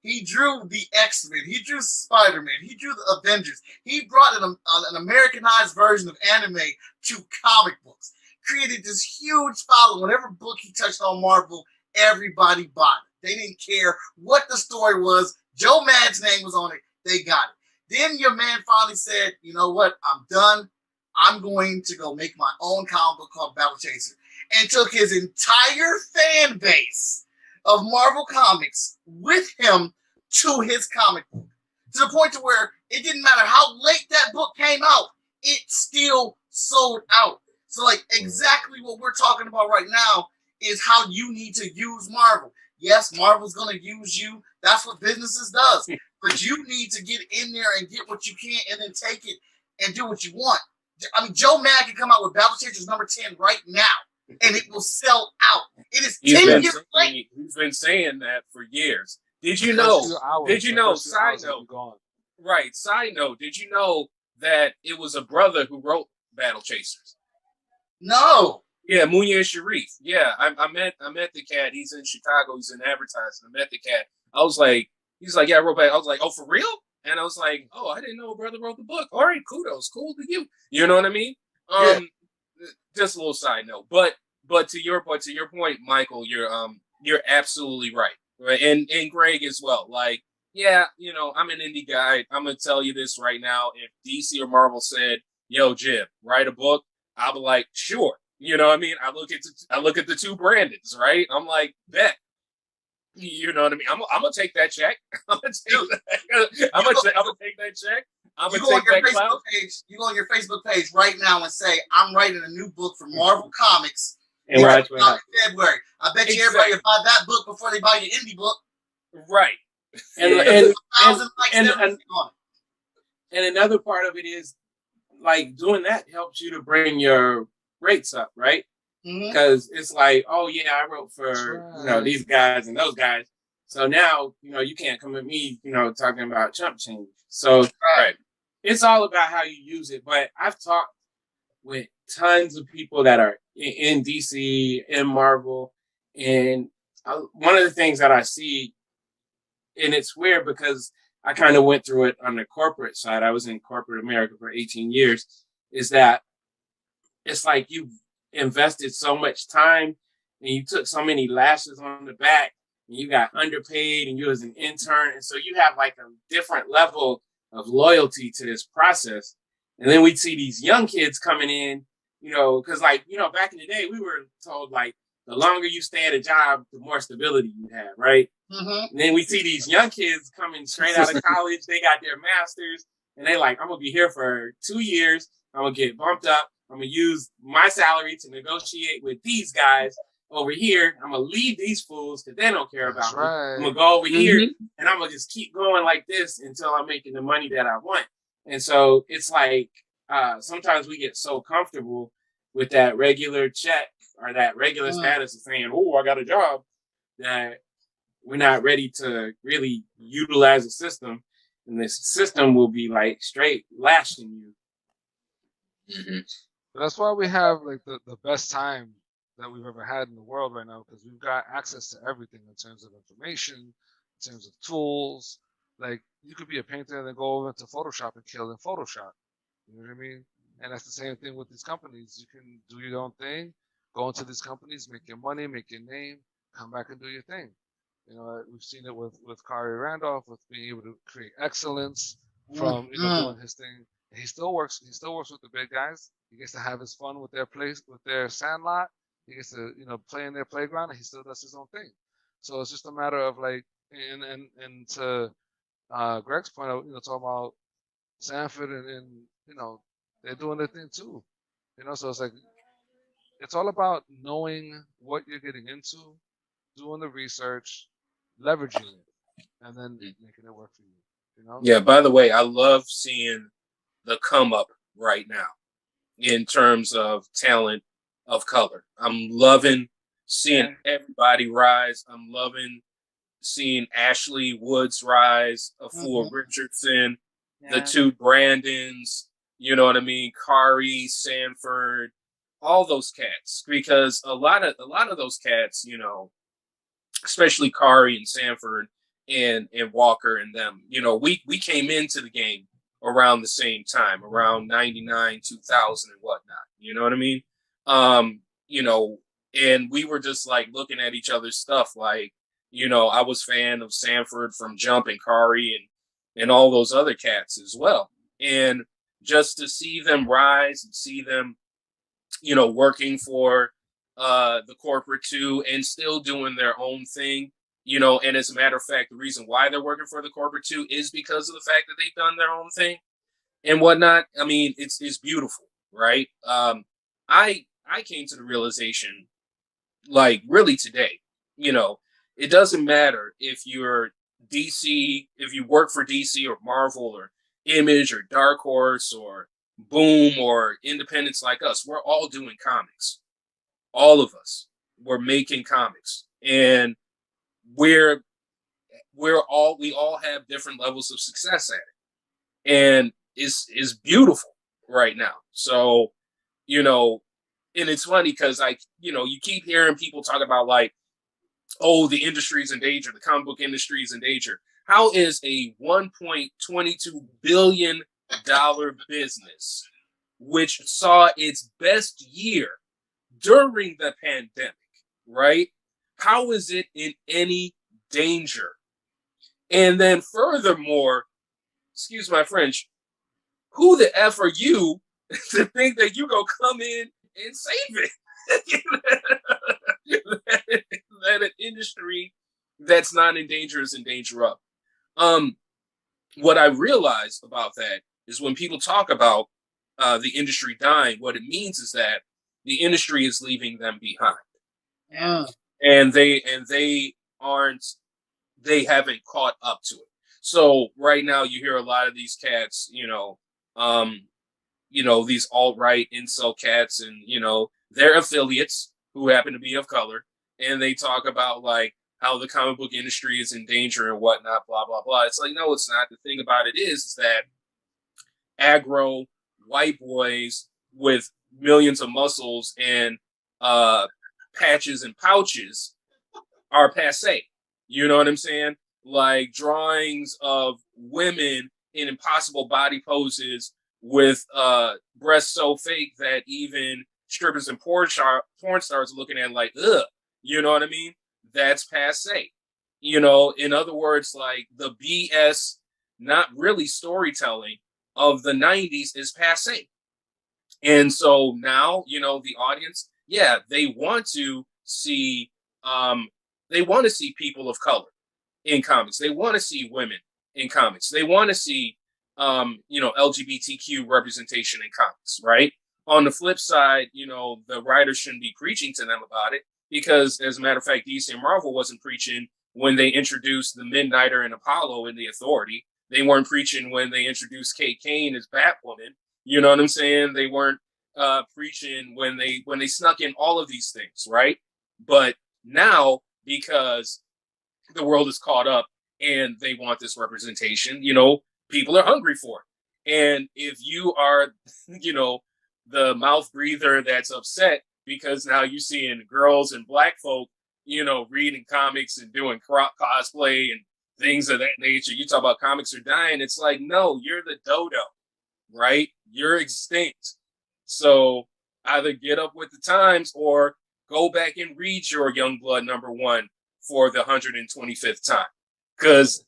C: He drew the X-Men. He drew Spider-Man. He drew the Avengers. He brought an Americanized version of anime to comic books. Created this huge following. Whatever book he touched on Marvel, everybody bought it. They didn't care what the story was. Joe Mad's name was on it. They got it. Then your man finally said, you know what? I'm done. I'm going to go make my own comic book called Battle Chaser. And took his entire fan base of Marvel Comics with him to his comic book. To the point to where it didn't matter how late that book came out, it still sold out. So like exactly what we're talking about right now is how you need to use Marvel. Yes, Marvel's going to use you. That's what businesses does. But you need to get in there and get what you can and then take it and do what you want. I mean, Joe Mad can come out with Battle Chasers number 10 right now. and it will sell out. It is
B: He's
C: 10
B: been,
C: years late.
B: he's been saying that for years. Did you know? Did you know? Side note. Right. Side note. Did you know that it was a brother who wrote Battle Chasers?
C: No.
B: Yeah, Munya Sharif. Yeah, I met the cat. He's in Chicago. He's in advertising. I met the cat. I was like, he's like, yeah, I wrote back. I was like, oh, for real? And I was like, oh, I didn't know a brother wrote the book. All right, kudos, cool to you. You know what I mean?
C: Yeah.
B: Just a little side note, but to your point, Michael, you're absolutely right. Right, and Greg as well. Like, yeah, you know, I'm an indie guy. I'm gonna tell you this right now. If DC or Marvel said, "Yo, Jim, write a book," I'll be like, sure. You know what I mean? I look at the two Brandons, right? I'm like, bet. You know what I mean? I'm gonna take that check. I'm gonna take that check. I'm gonna take that clout.
C: You go on your Facebook page right now and say, "I'm writing a new book for Marvel Comics."
D: And
C: right in February. I bet you everybody will buy that book before they buy your indie book.
B: Right.
C: And
D: another part of it is like doing that helps you to bring your rates up, right? Because it's like, oh yeah, I wrote for these guys and those guys. So now, you can't come at me, talking about chump change. So it's all about how you use it. But I've talked with tons of people that are in DC, in Marvel, and one of the things that I see, and it's weird because I kind of went through it on the corporate side. I was in corporate America for 18 years, is that it's like you've invested so much time and you took so many lashes on the back and you got underpaid and you was an intern. And so you have like a different level of loyalty to this process. And then we'd see these young kids coming in, because back in the day, we were told like the longer you stay at a job, the more stability you have, right? And then we see these young kids coming straight out of college. They got their masters and they like, I'm going to be here for 2 years. I'm going to get bumped up. I'm going to use my salary to negotiate with these guys over here. I'm going to leave these fools because they don't care about me. I'm going to go over here and I'm going to just keep going like this until I'm making the money that I want. And so it's like sometimes we get so comfortable with that regular check or that regular status of saying, oh, I got a job, that we're not ready to really utilize the system. And the system will be like straight lashing you.
E: That's why we have like the best time that we've ever had in the world right now, because we've got access to everything in terms of information, in terms of tools. Like you could be a painter and then go over to Photoshop and kill in Photoshop. You know what I mean? And that's the same thing with these companies. You can do your own thing, go into these companies, make your money, make your name, come back and do your thing. We've seen it with Kari Randolph, with being able to create excellence from doing his thing. He still works with the big guys. He gets to have his fun with their place, with their sandlot. He gets to, play in their playground, and he still does his own thing. So it's just a matter of like, and to Greg's point, talking about Sanford and they're doing their thing too. So it's like, it's all about knowing what you're getting into, doing the research, leveraging it, and then making it work for you.
B: Yeah. By the way, I love seeing the come up right now in terms of talent of color. I'm loving seeing everybody rise. I'm loving seeing Ashley Woods rise, Afua Richardson, the two Brandons, you know what I mean? Kari, Sanford, all those cats, because a lot of those cats, especially Kari and Sanford and Walker and them, we came into the game around the same time, around 99, 2000 and whatnot. You know what I mean? And we were just like looking at each other's stuff. Like, I was a fan of Sanford from Jump and Kari and all those other cats as well. And just to see them rise and see them, working for the corporate too, and still doing their own thing, and as a matter of fact, the reason why they're working for the corporate too is because of the fact that they've done their own thing and whatnot. I mean, it's beautiful, right? I came to the realization, like really today, it doesn't matter if you're DC, if you work for DC or Marvel or Image or Dark Horse or Boom or independents like us, we're all doing comics. all of us were making comics, and we all have different levels of success at it, and is beautiful right now. So, and it's funny because you keep hearing people talk about like, oh, the industry is in danger, the comic book industry is in danger. How is a $1.22 billion business, which saw its best year during the pandemic, right? How is it in any danger? And then furthermore, excuse my French, who the F are you to think that you gonna come in and save it? that an industry that's not in danger is in danger of. What I realized about that is when people talk about the industry dying, what it means is that the industry is leaving them behind, and they haven't caught up to it. So right now you hear a lot of these cats, these alt-right incel cats, and their affiliates who happen to be of color, and they talk about like how the comic book industry is in danger and whatnot, blah blah blah. It's like, no, it's not. The thing about it is that aggro white boys with millions of muscles and patches and pouches are passe. You know what I'm saying? Like drawings of women in impossible body poses with breasts so fake that even strippers and porn stars are looking at like, ugh. You know what I mean? That's passe. In other words, like the BS, not really storytelling of the 90s is passe. And so now, the audience, yeah, they want to see people of color in comics. They want to see women in comics. They want to see, LGBTQ representation in comics, right? On the flip side, the writers shouldn't be preaching to them about it because, as a matter of fact, DC and Marvel wasn't preaching when they introduced the Midnighter and Apollo in the Authority. They weren't preaching when they introduced Kate Kane as Batwoman. You know what I'm saying? They weren't preaching when they snuck in all of these things, right? But now, because the world is caught up and they want this representation, people are hungry for it. And if you are, the mouth breather that's upset because now you're seeing girls and black folk, reading comics and doing cosplay and things of that nature. You talk about comics are dying. It's like, no, you're the dodo, right? You're extinct. So either get up with the times or go back and read your Youngblood #1 for the 125th time, because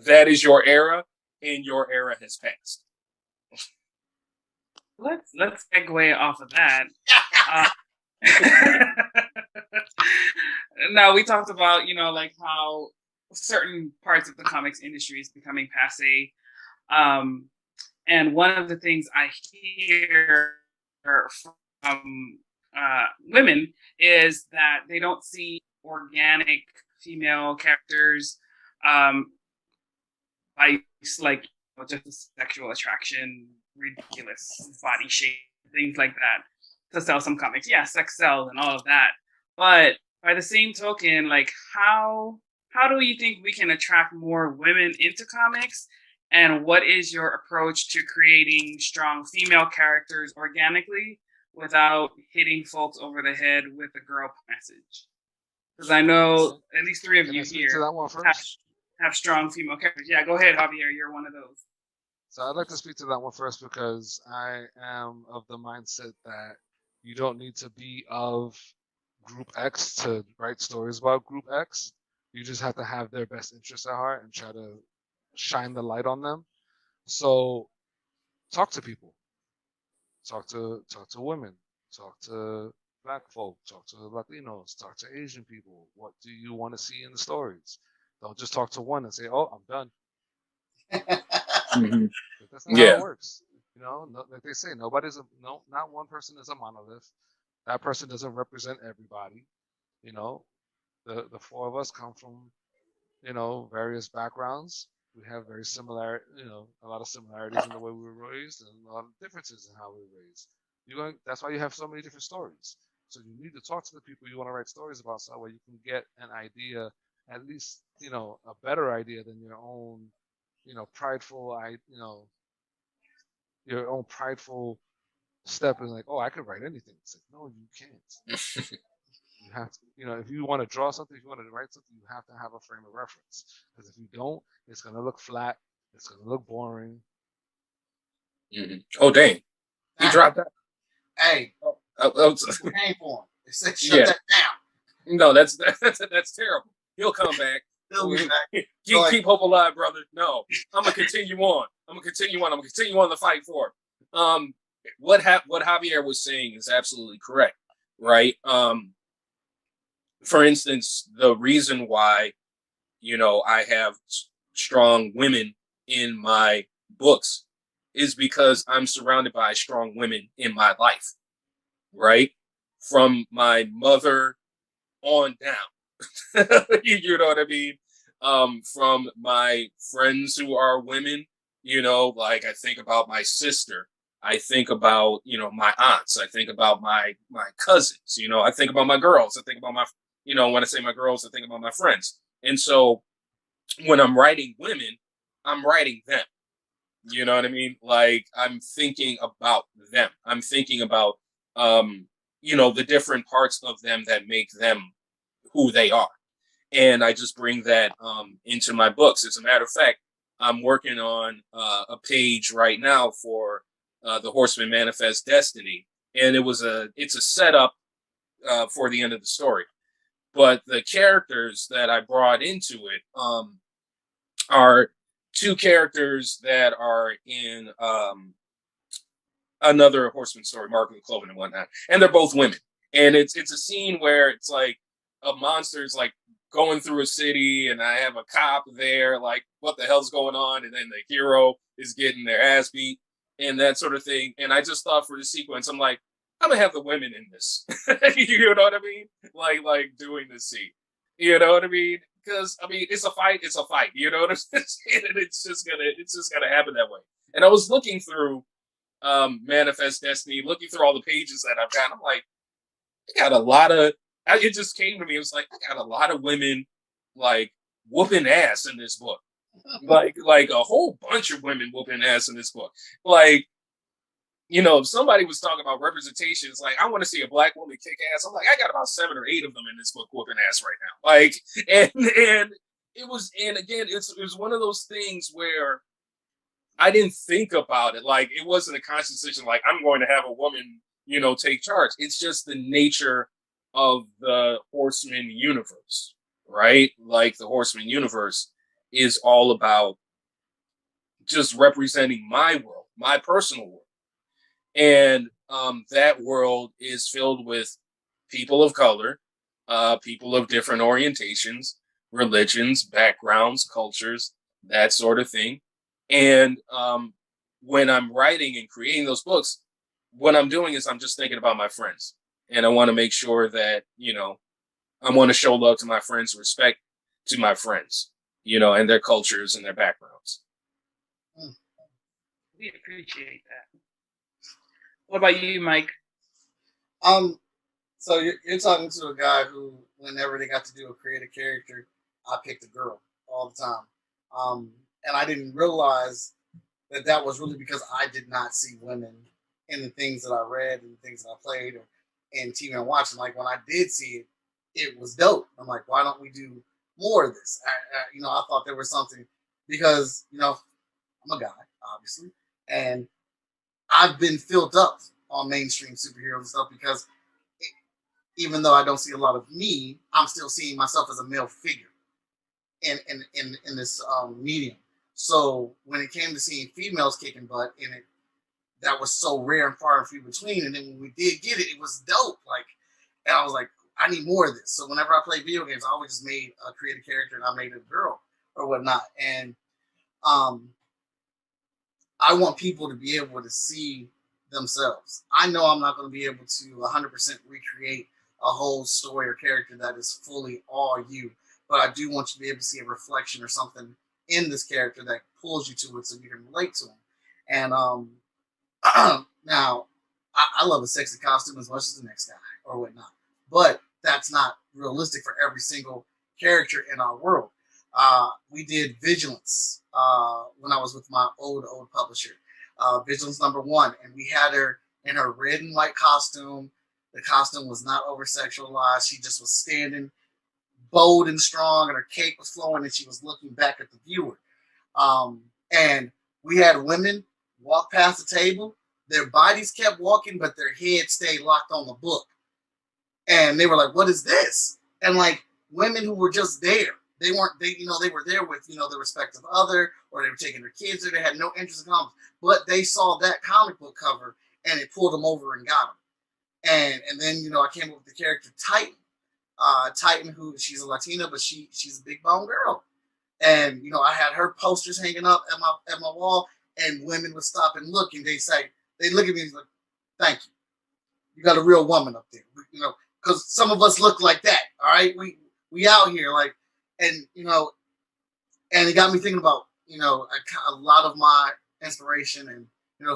B: that is your era and your era has passed.
A: Let's segue off of that. No, we talked about, like how certain parts of the comics industry is becoming passe. And one of the things I hear from women is that they don't see organic female characters by like just a sexual attraction, ridiculous body shape, things like that to sell some comics. Yeah, sex sells and all of that. But by the same token, like how do you think we can attract more women into comics? And what is your approach to creating strong female characters organically without hitting folks over the head with a girl message? Because I know at least 3 of you here have strong female characters. Yeah, go ahead, Javier. You're one of those.
E: So I'd like to speak to that one first because I am of the mindset that you don't need to be of Group X to write stories about Group X. You just have to have their best interests at heart and try to shine the light on them. So talk to people. Talk to women. Talk to Black folk. Talk to Latinos. Talk to Asian people. What do you want to see in the stories? Don't just talk to one and say, "Oh, I'm done."
B: Mm-hmm.
E: That's not how it works. Like they say, not one person is a monolith. That person doesn't represent everybody. The 4 of us come from, various backgrounds. We have very similar, a lot of similarities in the way we were raised and a lot of differences in how we were raised. That's why you have so many different stories. So you need to talk to the people you want to write stories about, so that way you can get an idea, at least, a better idea than your own, prideful, your own prideful step in, like, oh, I could write anything. It's like, no, you can't. You have to, if you want to draw something, if you want to write something, you have to have a frame of reference. Because if you don't, it's going to look flat. It's going to look boring.
B: Mm-hmm. Oh, dang. He dropped that?
C: Hey.
B: We
C: came for him. They said, shut that down.
B: No, that's terrible. He'll come back.
C: He'll be back.
B: Keep hope alive, brother. No, I'm going to continue on. I'm going to continue on the fight for it. What Javier was saying is absolutely correct, right? For instance, the reason why, I have strong women in my books is because I'm surrounded by strong women in my life, right? From my mother on down. You know what I mean? From my friends who are women, like I think about my sister. I think about, my aunts. I think about my cousins. I think about my girls. I think about my, when I say my girls, I think about my friends. And so when I'm writing women, I'm writing them. You know what I mean? Like I'm thinking about them. I'm thinking about, the different parts of them that make them who they are. And I just bring that into my books. As a matter of fact, I'm working on a page right now for the Horsemen Manifest Destiny, and it's a setup for the end of the story. But the characters that I brought into it are two characters that are in another Horseman story, Mark of the Cloven and whatnot, and they're both women. And it's a scene where it's like a monster's like going through a city, and I have a cop there, like, what the hell's going on? And then the hero is getting their ass beat and that sort of thing. And I just thought for the sequence, I'm like, I'm gonna have the women in this. You know what I mean? Like doing this scene. You know what I mean? Because it's a fight. You know what I'm saying? And it's just gonna happen that way. And I was looking through Manifest Destiny, looking through all the pages that I've got. I'm like, I got a lot of. It just came to me. It was like, I got a lot of women like whooping ass in this book. like a whole bunch of women whooping ass in this book. Like, if somebody was talking about representation, it's like, I want to see a black woman kick ass. I'm like, I got about 7 or 8 of them in this book whooping ass right now. Like, and it was one of those things where I didn't think about it. Like, it wasn't a conscious decision, like, I'm going to have a woman, take charge. It's just the nature of the Horseman universe, right? Like, the Horseman universe is all about just representing my world, my personal world. And that world is filled with people of color, people of different orientations, religions, backgrounds, cultures, that sort of thing. And when I'm writing and creating those books, what I'm doing is I'm just thinking about my friends. And I want to make sure that, I want to show love to my friends, respect to my friends, and their cultures and their backgrounds.
A: We appreciate that. What about you, Mike?
C: So you're talking to a guy who, whenever they got to do a creative character, I picked a girl all the time. And I didn't realize that was really because I did not see women in the things that I read and the things that I played or in TV and watching. Like, when I did see it, it was dope. I'm like, why don't we do more of this? I thought there was something because, I'm a guy, obviously, and I've been filled up on mainstream superheroes and stuff because even though I don't see a lot of me, I'm still seeing myself as a male figure in this medium. So when it came to seeing females kicking butt in it, that was so rare and far and few between. And then when we did get it, it was dope. Like, and I was like, I need more of this. So whenever I play video games, I always just made a creative character and I made a girl or whatnot. And I want people to be able to see themselves. I know I'm not going to be able to 100% recreate a whole story or character that is fully all you, but I do want you to be able to see a reflection or something in this character that pulls you to it so you can relate to him. And now, I love a sexy costume as much as the next guy or whatnot. But that's not realistic for every single character in our world. We did Vigilance when I was with my old publisher, Vigilance #1, and we had her in her red and white costume. The costume was not over sexualized. She just was standing bold and strong, and her cape was flowing, and she was looking back at the viewer. And we had women walk past the table. Their bodies kept walking, but their heads stayed locked on the book. And they were like, "What is this?" And like women who were just there, they were there with the respective other, or they were taking their kids, or they had no interest in comics, but they saw that comic book cover and it pulled them over and got them. And then I came up with the character Titan. Titan, who she's a Latina, but she's a big bone girl. And I had her posters hanging up at my wall, and women would stop and look, and they look at me and like, "Thank you. You got a real woman up there." Because some of us look like that. All right, we out here like, and and it got me thinking about a lot of my inspiration and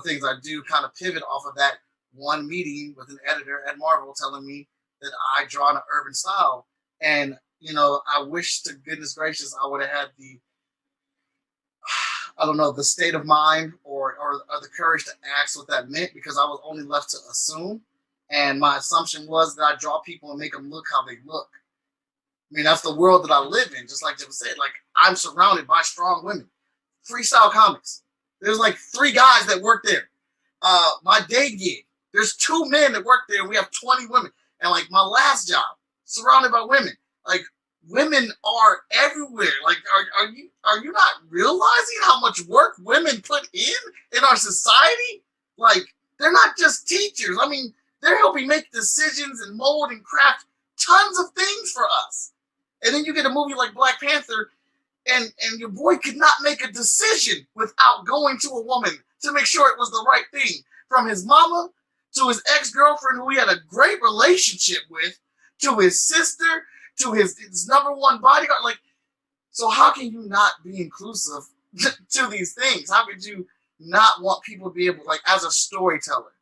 C: things I do kind of pivot off of that one meeting with an editor at Marvel telling me that I draw in an urban style. And I wish to goodness gracious I would have had the state of mind or the courage to ask what that meant, because I was only left to assume. And my assumption was that I draw people and make them look how they look. I mean, that's the world that I live in. Just like Jiba said, like, I'm surrounded by strong women. Freestyle Comics. There's like 3 guys that work there. My day gig, there's 2 men that work there, and we have 20 women. And like my last job, surrounded by women. Like, women are everywhere. Like, are you not realizing how much work women put in our society? Like, they're not just teachers. I mean, they're helping make decisions and mold and craft tons of things for us. And then you get a movie like Black Panther, and your boy could not make a decision without going to a woman to make sure it was the right thing. From his mama to his ex-girlfriend, who he had a great relationship with, to his sister, to his #1 bodyguard. Like, so how can you not be inclusive to these things? How could you not want people to be able, like, as a storyteller,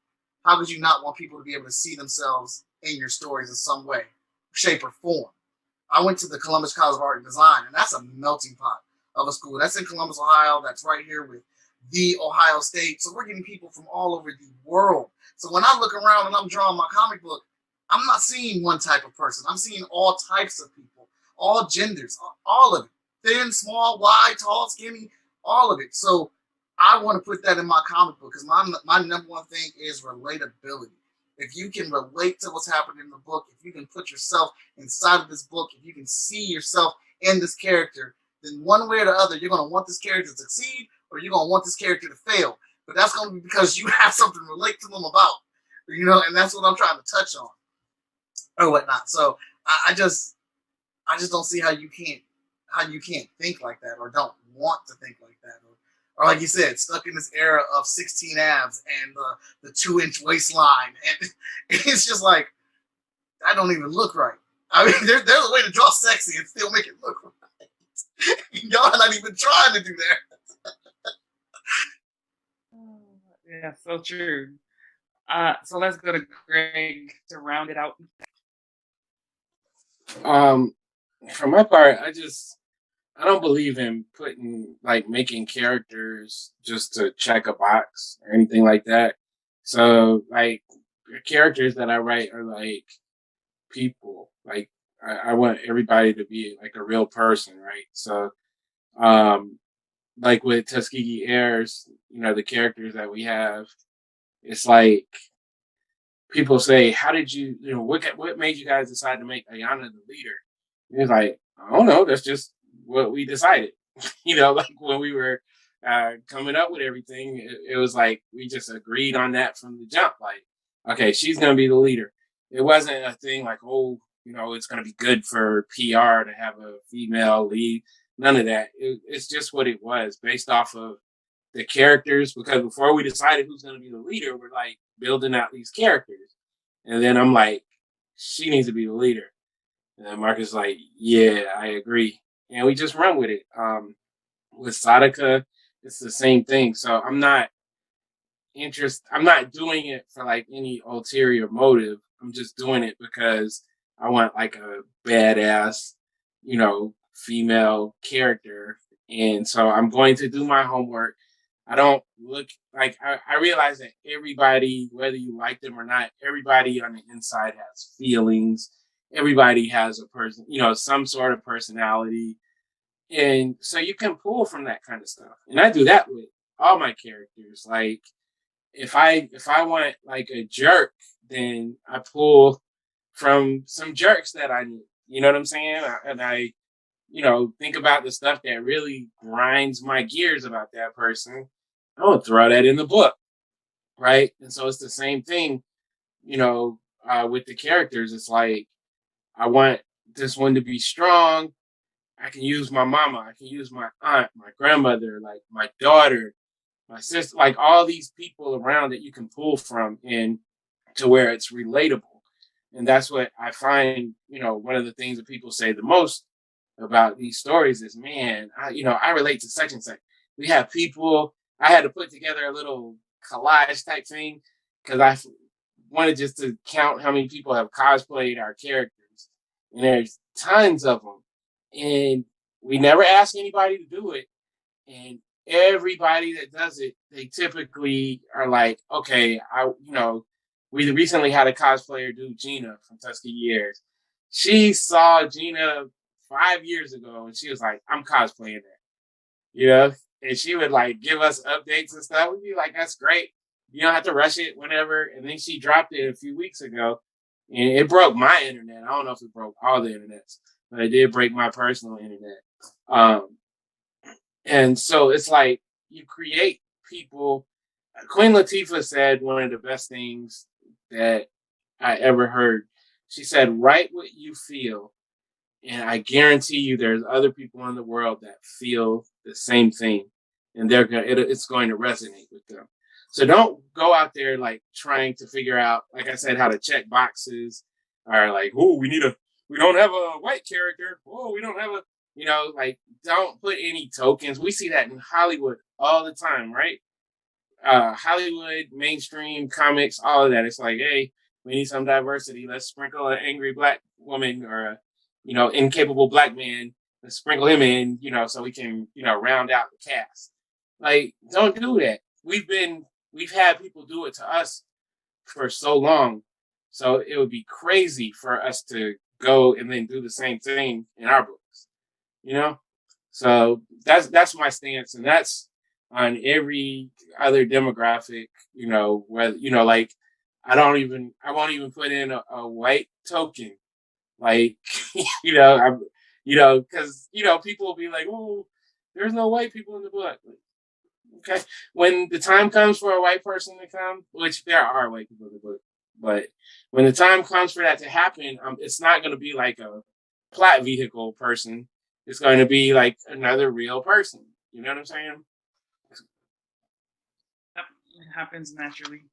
C: how could you not want people to be able to see themselves in your stories in some way, shape, or form? I went to the Columbus College of Art and Design, and that's a melting pot of a school. That's in Columbus, Ohio. That's right here with the Ohio State. So we're getting people from all over the world. So when I look around and I'm drawing my comic book, I'm not seeing one type of person. I'm seeing all types of people, all genders, all of it. Thin, small, wide, tall, skinny, all of it. So I want to put that in my comic book, because my #1 thing is relatability. If you can relate to what's happening in the book, if you can put yourself inside of this book, if you can see yourself in this character, then one way or the other, you're going to want this character to succeed, or you're going to want this character to fail. But that's going to be because you have something to relate to them about, and that's what I'm trying to touch on or whatnot. So I just don't see how you can't think like that, or don't want to think like that. Or like you said, stuck in this era of 16 abs and the 2-inch waistline. And it's just like, that don't even look right. I mean, there's a way to draw sexy and still make it look right. Y'all are not even trying to do that.
A: Yeah, so true. So let's go to Greg to round it out.
D: For my part, I don't believe in making characters just to check a box or anything like that. So like the characters that I write are like people. Like I want everybody to be like a real person, right? So like with Tuskegee Heirs, the characters that we have, it's like people say, "How did you, what made you guys decide to make Ayana the leader?" And it's like, I don't know, that's just what we decided. Like when we were coming up with everything, it was like we just agreed on that from the jump. Like, okay, she's gonna be the leader. It wasn't a thing like, it's gonna be good for PR to have a female lead. None of that. It's just what it was, based off of the characters. Because before we decided who's gonna be the leader, we're like building out these characters, and then I'm like, she needs to be the leader. And then Marcus is like, yeah, I agree. And we just run with it. With Sadiqah, it's the same thing. So I'm not doing it for like any ulterior motive. I'm just doing it because I want like a badass, female character. And so I'm going to do my homework. I don't look like I realize that everybody, whether you like them or not, everybody on the inside has feelings. Everybody has a person, some sort of personality. And so you can pull from that kind of stuff. And I do that with all my characters. Like if I want like a jerk, then I pull from some jerks that I knew. You know what I'm saying? And I think about the stuff that really grinds my gears about that person. I would throw that in the book, right? And so it's the same thing, with the characters. It's like I want this one to be strong. I can use my mama. I can use my aunt, my grandmother, like my daughter, my sister, like all these people around that you can pull from and to where it's relatable. And that's what I find, one of the things that people say the most about these stories is, man, I relate to such and such. We have people, I had to put together a little collage type thing because I wanted just to count how many people have cosplayed our characters. And there's tons of them. And we never ask anybody to do it. And everybody that does it, they typically are like, okay, we recently had a cosplayer do Gina from Tuskegee Heirs. She saw Gina 5 years ago and she was like, I'm cosplaying that, and she would like give us updates and stuff. We'd be like, that's great. You don't have to rush it whenever. And then she dropped it a few weeks ago and it broke my internet. I don't know if it broke all the internets, but it did break my personal internet. And so it's like you create people. Queen Latifah said one of the best things that I ever heard. She said, write what you feel. And I guarantee you there's other people in the world that feel the same thing. And it's going to resonate with them. So don't go out there like trying to figure out, like I said, how to check boxes or like, we don't have a white character. Oh, we don't have a, like don't put any tokens. We see that in Hollywood all the time, right? Hollywood, mainstream comics, all of that. It's like, hey, we need some diversity. Let's sprinkle an angry black woman or a, incapable black man. Let's sprinkle him in, so we can, round out the cast. Like, don't do that. We've had people do it to us for so long. So it would be crazy for us to go and then do the same thing in our books, So that's my stance, and that's on every other demographic, whether, like I won't even put in a white token, like, because, people will be like, oh, there's no white people in the book. Okay. When the time comes for a white person to come, which there are white people in the book, but when the time comes for that to happen, it's not going to be like a plot vehicle person. It's going to be like another real person. You know what I'm saying?
A: Yep, it happens naturally.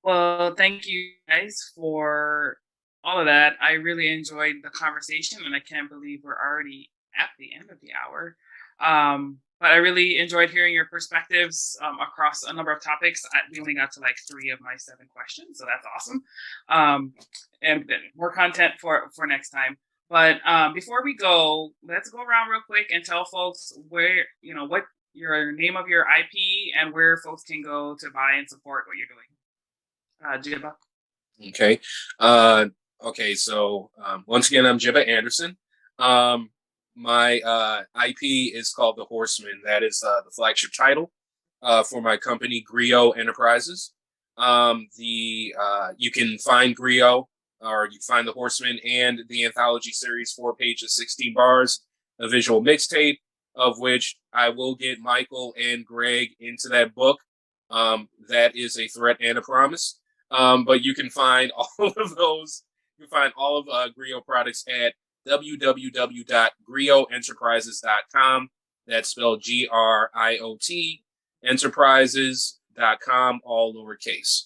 A: Well, thank you guys for all of that. I really enjoyed the conversation, and I can't believe we're already at the end of the hour. But I really enjoyed hearing your perspectives across a number of topics. We only got to like 3 of my 7 questions, so that's awesome. And more content for next time. But before we go, let's go around real quick and tell folks where, what your name of your IP and where folks can go to buy and support what you're doing. Jiba.
B: Okay. Okay. So once again, I'm Jiba Anderson. My IP is called The Horsemen. That is the flagship title for my company, Griot Enterprises. You can find Griot, or you can find The Horsemen and the anthology series, 4 pages, 16 bars, a visual mixtape, of which I will get Michael and Greg into that book. That is a threat and a promise. But you can find all of those. You can find all of Griot products at www.griotenterprises.com. That's spelled GRIOT, enterprises.com, all lowercase.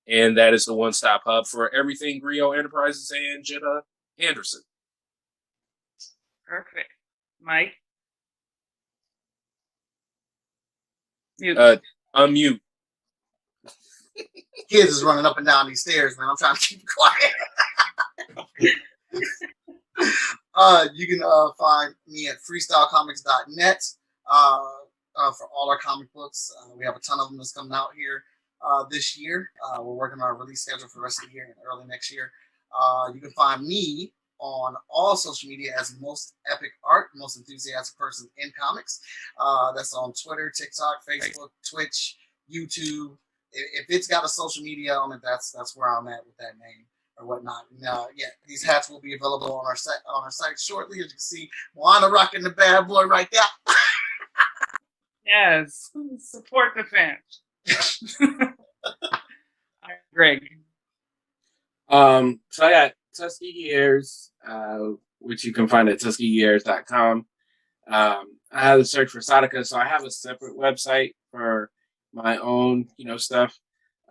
B: And that is the one-stop hub for everything Griot Enterprises and Jiba Anderson.
A: Perfect. Mike?
B: Unmute.
C: Kids is running up and down these stairs, man. I'm trying to keep it quiet. You can find me at freestylecomics.net for all our comic books. We have a ton of them that's coming out here this year. We're working on our release schedule for the rest of the year and early next year. You can find me on all social media as Most Epic Art, most enthusiastic person in comics. That's on Twitter, TikTok, Facebook, Twitch, YouTube. If it's got a social media on it, that's where I'm at with that name or whatnot. Now, yeah, these hats will be available on our site shortly. As you can see, Moana rocking the bad boy right there.
A: Yes, support the fans. Greg.
D: So I got Tuskegee Heirs, which you can find at TuskegeeHeirs.com. I had to search for Sadiqah, so I have a separate website for my own, stuff.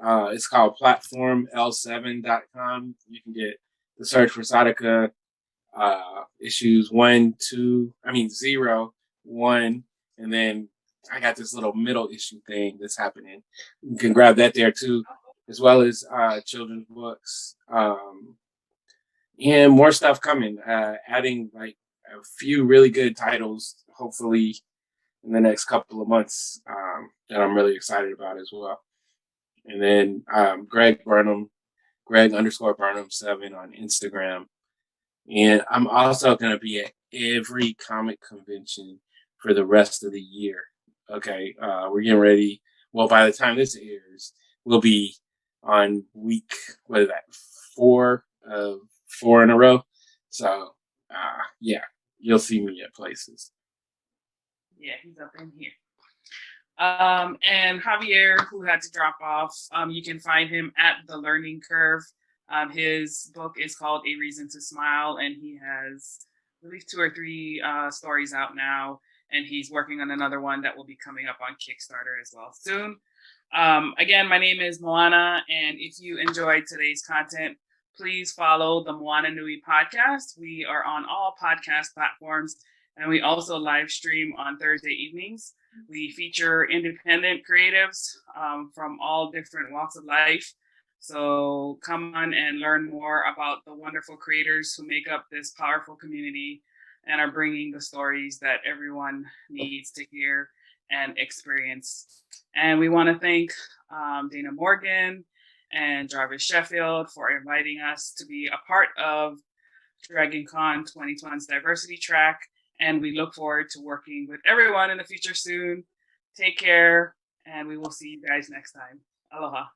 D: It's called platforml7.com. You can get the search for Sadiqah issues 0, 1, and then I got this little middle issue thing that's happening. You can grab that there too, as well as children's books. And more stuff coming, adding like a few really good titles, hopefully in the next couple of months, that I'm really excited about as well. And then Burnham, Greg_Burnham7 on Instagram. And I'm also going to be at every comic convention for the rest of the year. Okay, we're getting ready. Well, by the time this airs, we'll be on week, 4 in a row. So, yeah, you'll see me at places.
A: Yeah, he's up in here. And Javier, who had to drop off, you can find him at The Learning Curve. His book is called A Reason to Smile, and he has, I believe, 2 or 3 stories out now, and he's working on another one that will be coming up on Kickstarter as well soon. Again, my name is Moana, and if you enjoyed today's content, please follow the Moana Nui podcast. We are on all podcast platforms, and we also live stream on Thursday evenings. We feature independent creatives from all different walks of life. So come on and learn more about the wonderful creators who make up this powerful community and are bringing the stories that everyone needs to hear and experience. And we want to thank Dana Morgan and Jarvis Sheffield for inviting us to be a part of DragonCon 2021's diversity track. And we look forward to working with everyone in the future soon. Take care, and we will see you guys next time. Aloha.